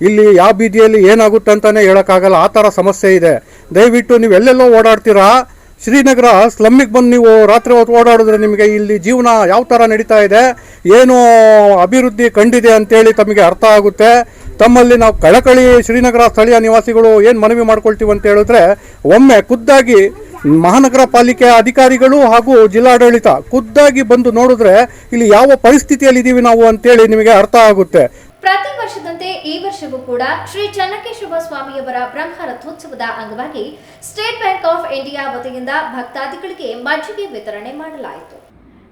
ಇಲ್ಲಿ ಯಾವ ಬೀದಿಯಲ್ಲಿ ಏನಾಗುತ್ತೆ ಅಂತಲೇ ಹೇಳೋಕ್ಕಾಗಲ್ಲ, ಆ ಥರ ಸಮಸ್ಯೆ ಇದೆ. ದಯವಿಟ್ಟು ನೀವು ಎಲ್ಲೆಲ್ಲೋ ಓಡಾಡ್ತೀರಾ, ಶ್ರೀನಗರ ಸ್ಲಮ್ಮಿಗೆ ಬಂದು ನೀವು ರಾತ್ರಿ ಹೊತ್ತು ಓಡಾಡಿದ್ರೆ ನಿಮಗೆ ಇಲ್ಲಿ ಜೀವನ ಯಾವ ಥರ ನಡೀತಾ ಇದೆ, ಏನು ಅಭಿವೃದ್ಧಿ ಕಂಡಿದೆ ಅಂತೇಳಿ ತಮಗೆ ಅರ್ಥ ಆಗುತ್ತೆ. ತಮ್ಮಲ್ಲಿ ನಾವು ಕಳಕಳಿ ಶ್ರೀನಗರ ಸ್ಥಳೀಯ ನಿವಾಸಿಗಳು ಏನು ಮನವಿ ಮಾಡ್ಕೊಳ್ತೀವಿ ಅಂತ ಹೇಳಿದ್ರೆ, ಒಮ್ಮೆ ಖುದ್ದಾಗಿ ಮಹಾನಗರ ಪಾಲಿಕೆ ಅಧಿಕಾರಿಗಳು ಹಾಗೂ ಜಿಲ್ಲಾಡಳಿತ ಖುದ್ದಾಗಿ ಬಂದು ನೋಡಿದ್ರೆ ಇಲ್ಲಿ ಯಾವ ಪರಿಸ್ಥಿತಿಯಲ್ಲಿ ಇದ್ದೀವಿ ನಾವು ಅಂತೇಳಿ ನಿಮಗೆ ಅರ್ಥ ಆಗುತ್ತೆ. ಪ್ರತಿ ವರ್ಷದಂತೆ ಈ ವರ್ಷವೂ ಕೂಡ ಶ್ರೀ ಚನ್ನಕೇಶವ ಸ್ವಾಮಿಯವರ ಬ್ರಹ್ಮ ರಥೋತ್ಸವದ ಅಂಗವಾಗಿ ಸ್ಟೇಟ್ ಬ್ಯಾಂಕ್ ಆಫ್ ಇಂಡಿಯಾ ವತಿಯಿಂದ ಭಕ್ತಾದಿಗಳಿಗೆ ಮಜ್ಜಿಗೆ ವಿತರಣೆ ಮಾಡಲಾಯಿತು.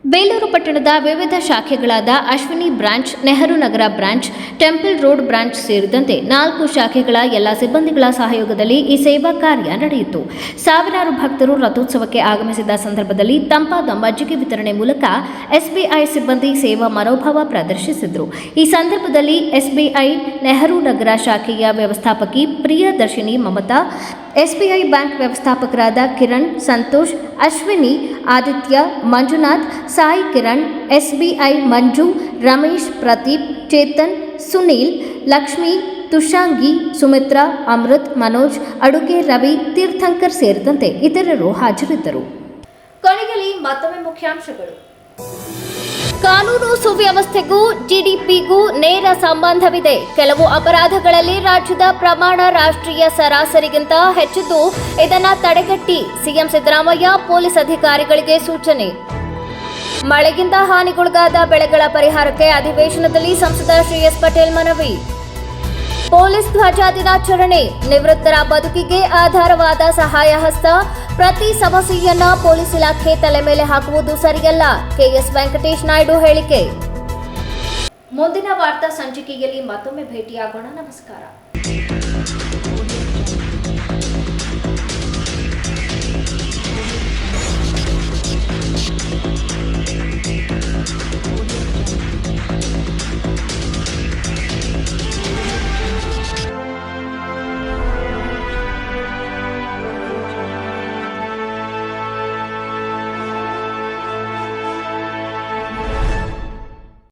ಬೇಲೂರು ಪಟ್ಟಣದ ವಿವಿಧ ಶಾಖೆಗಳಾದ Ashwini branch, Nehru Nagar branch, temple road branch ಸೇರಿದಂತೆ 4 ಶಾಖೆಗಳ ಎಲ್ಲ ಸಿಬ್ಬಂದಿಗಳ ಸಹಯೋಗದಲ್ಲಿ ಈ ಸೇವಾ ಕಾರ್ಯ ನಡೆಯಿತು. ಸಾವಿರಾರು ಭಕ್ತರು ರಥೋತ್ಸವಕ್ಕೆ ಆಗಮಿಸಿದ ಸಂದರ್ಭದಲ್ಲಿ ತಂಪಾದ ಮಜ್ಜಿಗೆ ವಿತರಣೆ ಮೂಲಕ ಎಸ್ಬಿಐ ಸಿಬ್ಬಂದಿ ಸೇವಾ ಮನೋಭಾವ ಪ್ರದರ್ಶಿಸಿದರು. ಈ ಸಂದರ್ಭದಲ್ಲಿ ಎಸ್ಬಿಐ ನೆಹರು ನಗರ ಶಾಖೆಯ ವ್ಯವಸ್ಥಾಪಕಿ ಪ್ರಿಯದರ್ಶಿನಿ ಮಮತಾ, ಎಸ್ಬಿಐ ಬ್ಯಾಂಕ್ ವ್ಯವಸ್ಥಾಪಕರಾದ ಕಿರಣ್, ಸಂತೋಷ್, ಅಶ್ವಿನಿ, ಆದಿತ್ಯ, ಮಂಜುನಾಥ್, ಸಾಯಿ ಕಿರಣ್, ಎಸ್ಬಿಐ ಮಂಜು, ರಮೇಶ್, ಪ್ರದೀಪ್, ಚೇತನ್, ಸುನೀಲ್, ಲಕ್ಷ್ಮಿ, ತುಷಾಂಗಿ, ಸುಮಿತ್ರಾ, ಅಮೃತ್, ಮನೋಜ್, ಅಡುಗೆ ರವಿ, ತೀರ್ಥಂಕರ್ ಸೇರಿದಂತೆ ಇತರರು ಹಾಜರಿದ್ದರು. ಕೊನೆಯಲ್ಲಿ ಮತ್ತೊಮ್ಮೆ ಮುಖ್ಯಾಂಶಗಳು. ಕಾನೂನು ಸುವ್ಯವಸ್ಥೆಗೂ ಜಿಡಿಪಿಗೂ ನೇರ ಸಂಬಂಧವಿದೆ. ಕೆಲವು ಅಪರಾಧಗಳಲ್ಲಿ ರಾಜ್ಯದ ಪ್ರಮಾಣ ರಾಷ್ಟ್ರೀಯ ಸರಾಸರಿಗಿಂತ ಹೆಚ್ಚಿದ್ದು, ಇದನ್ನು ತಡೆಗಟ್ಟಿ ಸಿಎಂ ಸಿದ್ದರಾಮಯ್ಯ ಪೊಲೀಸ್ ಅಧಿಕಾರಿಗಳಿಗೆ ಸೂಚನೆ. ಮಳೆಗಿಂತ ಹಾನಿಗೊಳಗಾದ ಬೆಳೆಗಳ ಪರಿಹಾರಕ್ಕೆ ಅಧಿವೇಶನದಲ್ಲಿ ಸಂಸದ ಶ್ರೀ ಎಸ್ ಪಟೇಲ್ ಮನವಿ. ಪೊಲೀಸ್ ಧ್ವಜ ದಿನಾಚರಣೆ, ನಿವೃತ್ತರ ಬದುಕಿಗೆ ಆಧಾರವಾದ ಸಹಾಯ ಹಸ್ತ. ಪ್ರತಿ ಸಮಸ್ಯೆಯನ್ನ ಪೊಲೀಸ್ ಇಲಾಖೆ ತಲೆ ಮೇಲೆ ಹಾಕುವುದು ಸರಿಯಲ್ಲ. ಕೆಎಸ್ ವೆಂಕಟೇಶ್ ನಾಯ್ಡು ಹೇಳಿಕೆ. ಮುಂದಿನ ವಾರ್ತಾ ಸಂಚಿಕೆಯಲ್ಲಿ ಮತ್ತೊಮ್ಮೆ ಭೇಟಿಯಾಗೋಣ. ನಮಸ್ಕಾರ.